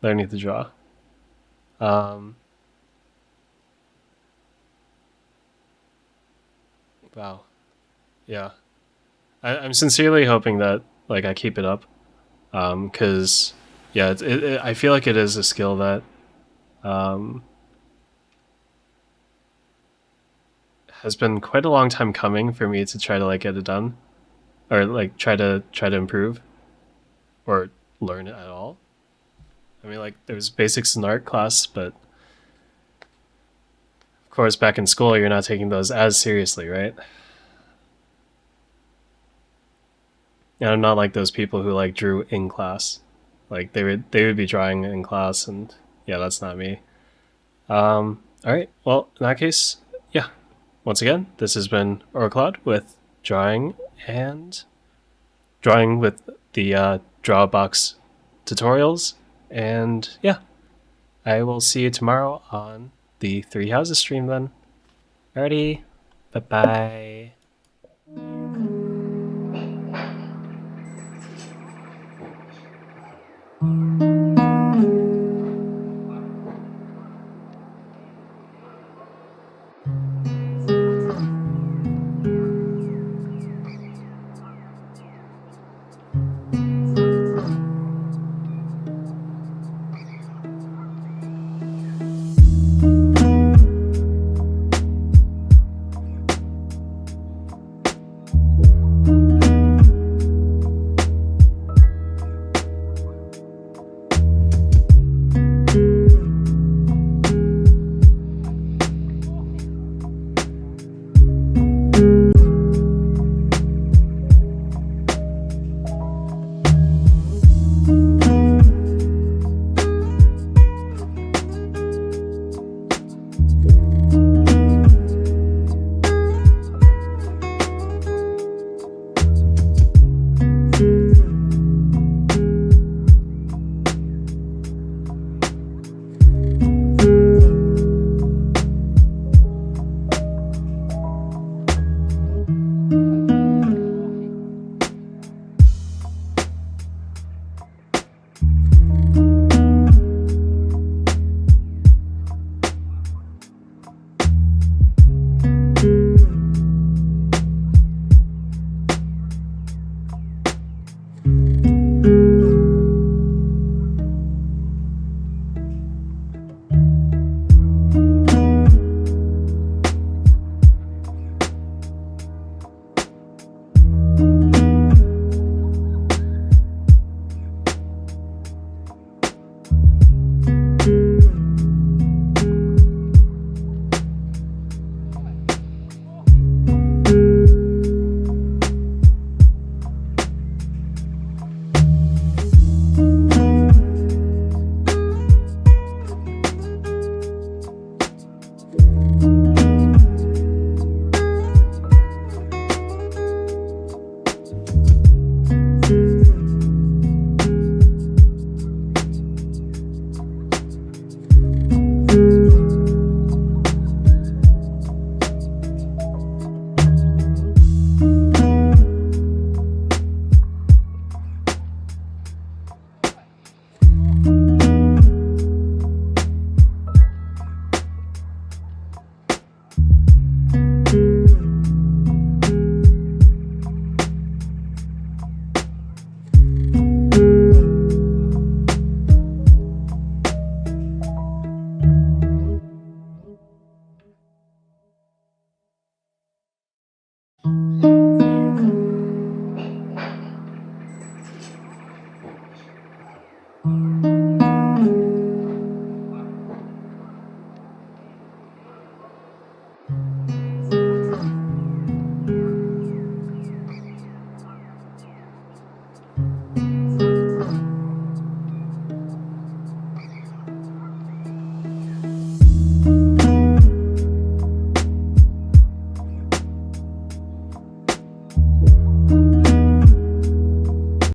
Learning to draw. Um, wow. Yeah, I'm sincerely hoping that like I keep it up. Because yeah, I feel like it is a skill that um, has been quite a long time coming for me to try to like get it done, or like try to improve or learn it at all. I mean, like there's basics in art class, but of course, back in school, you're not taking those as seriously, right? And I'm not like those people who like drew in class. Like they would be drawing in class, and yeah, that's not me. All right. Well, in that case, yeah. Once again, this has been Ouraclaude with drawing and drawing with the Drawbox tutorials. And yeah, I will see you tomorrow on the Three Houses stream then. Alrighty. Bye bye.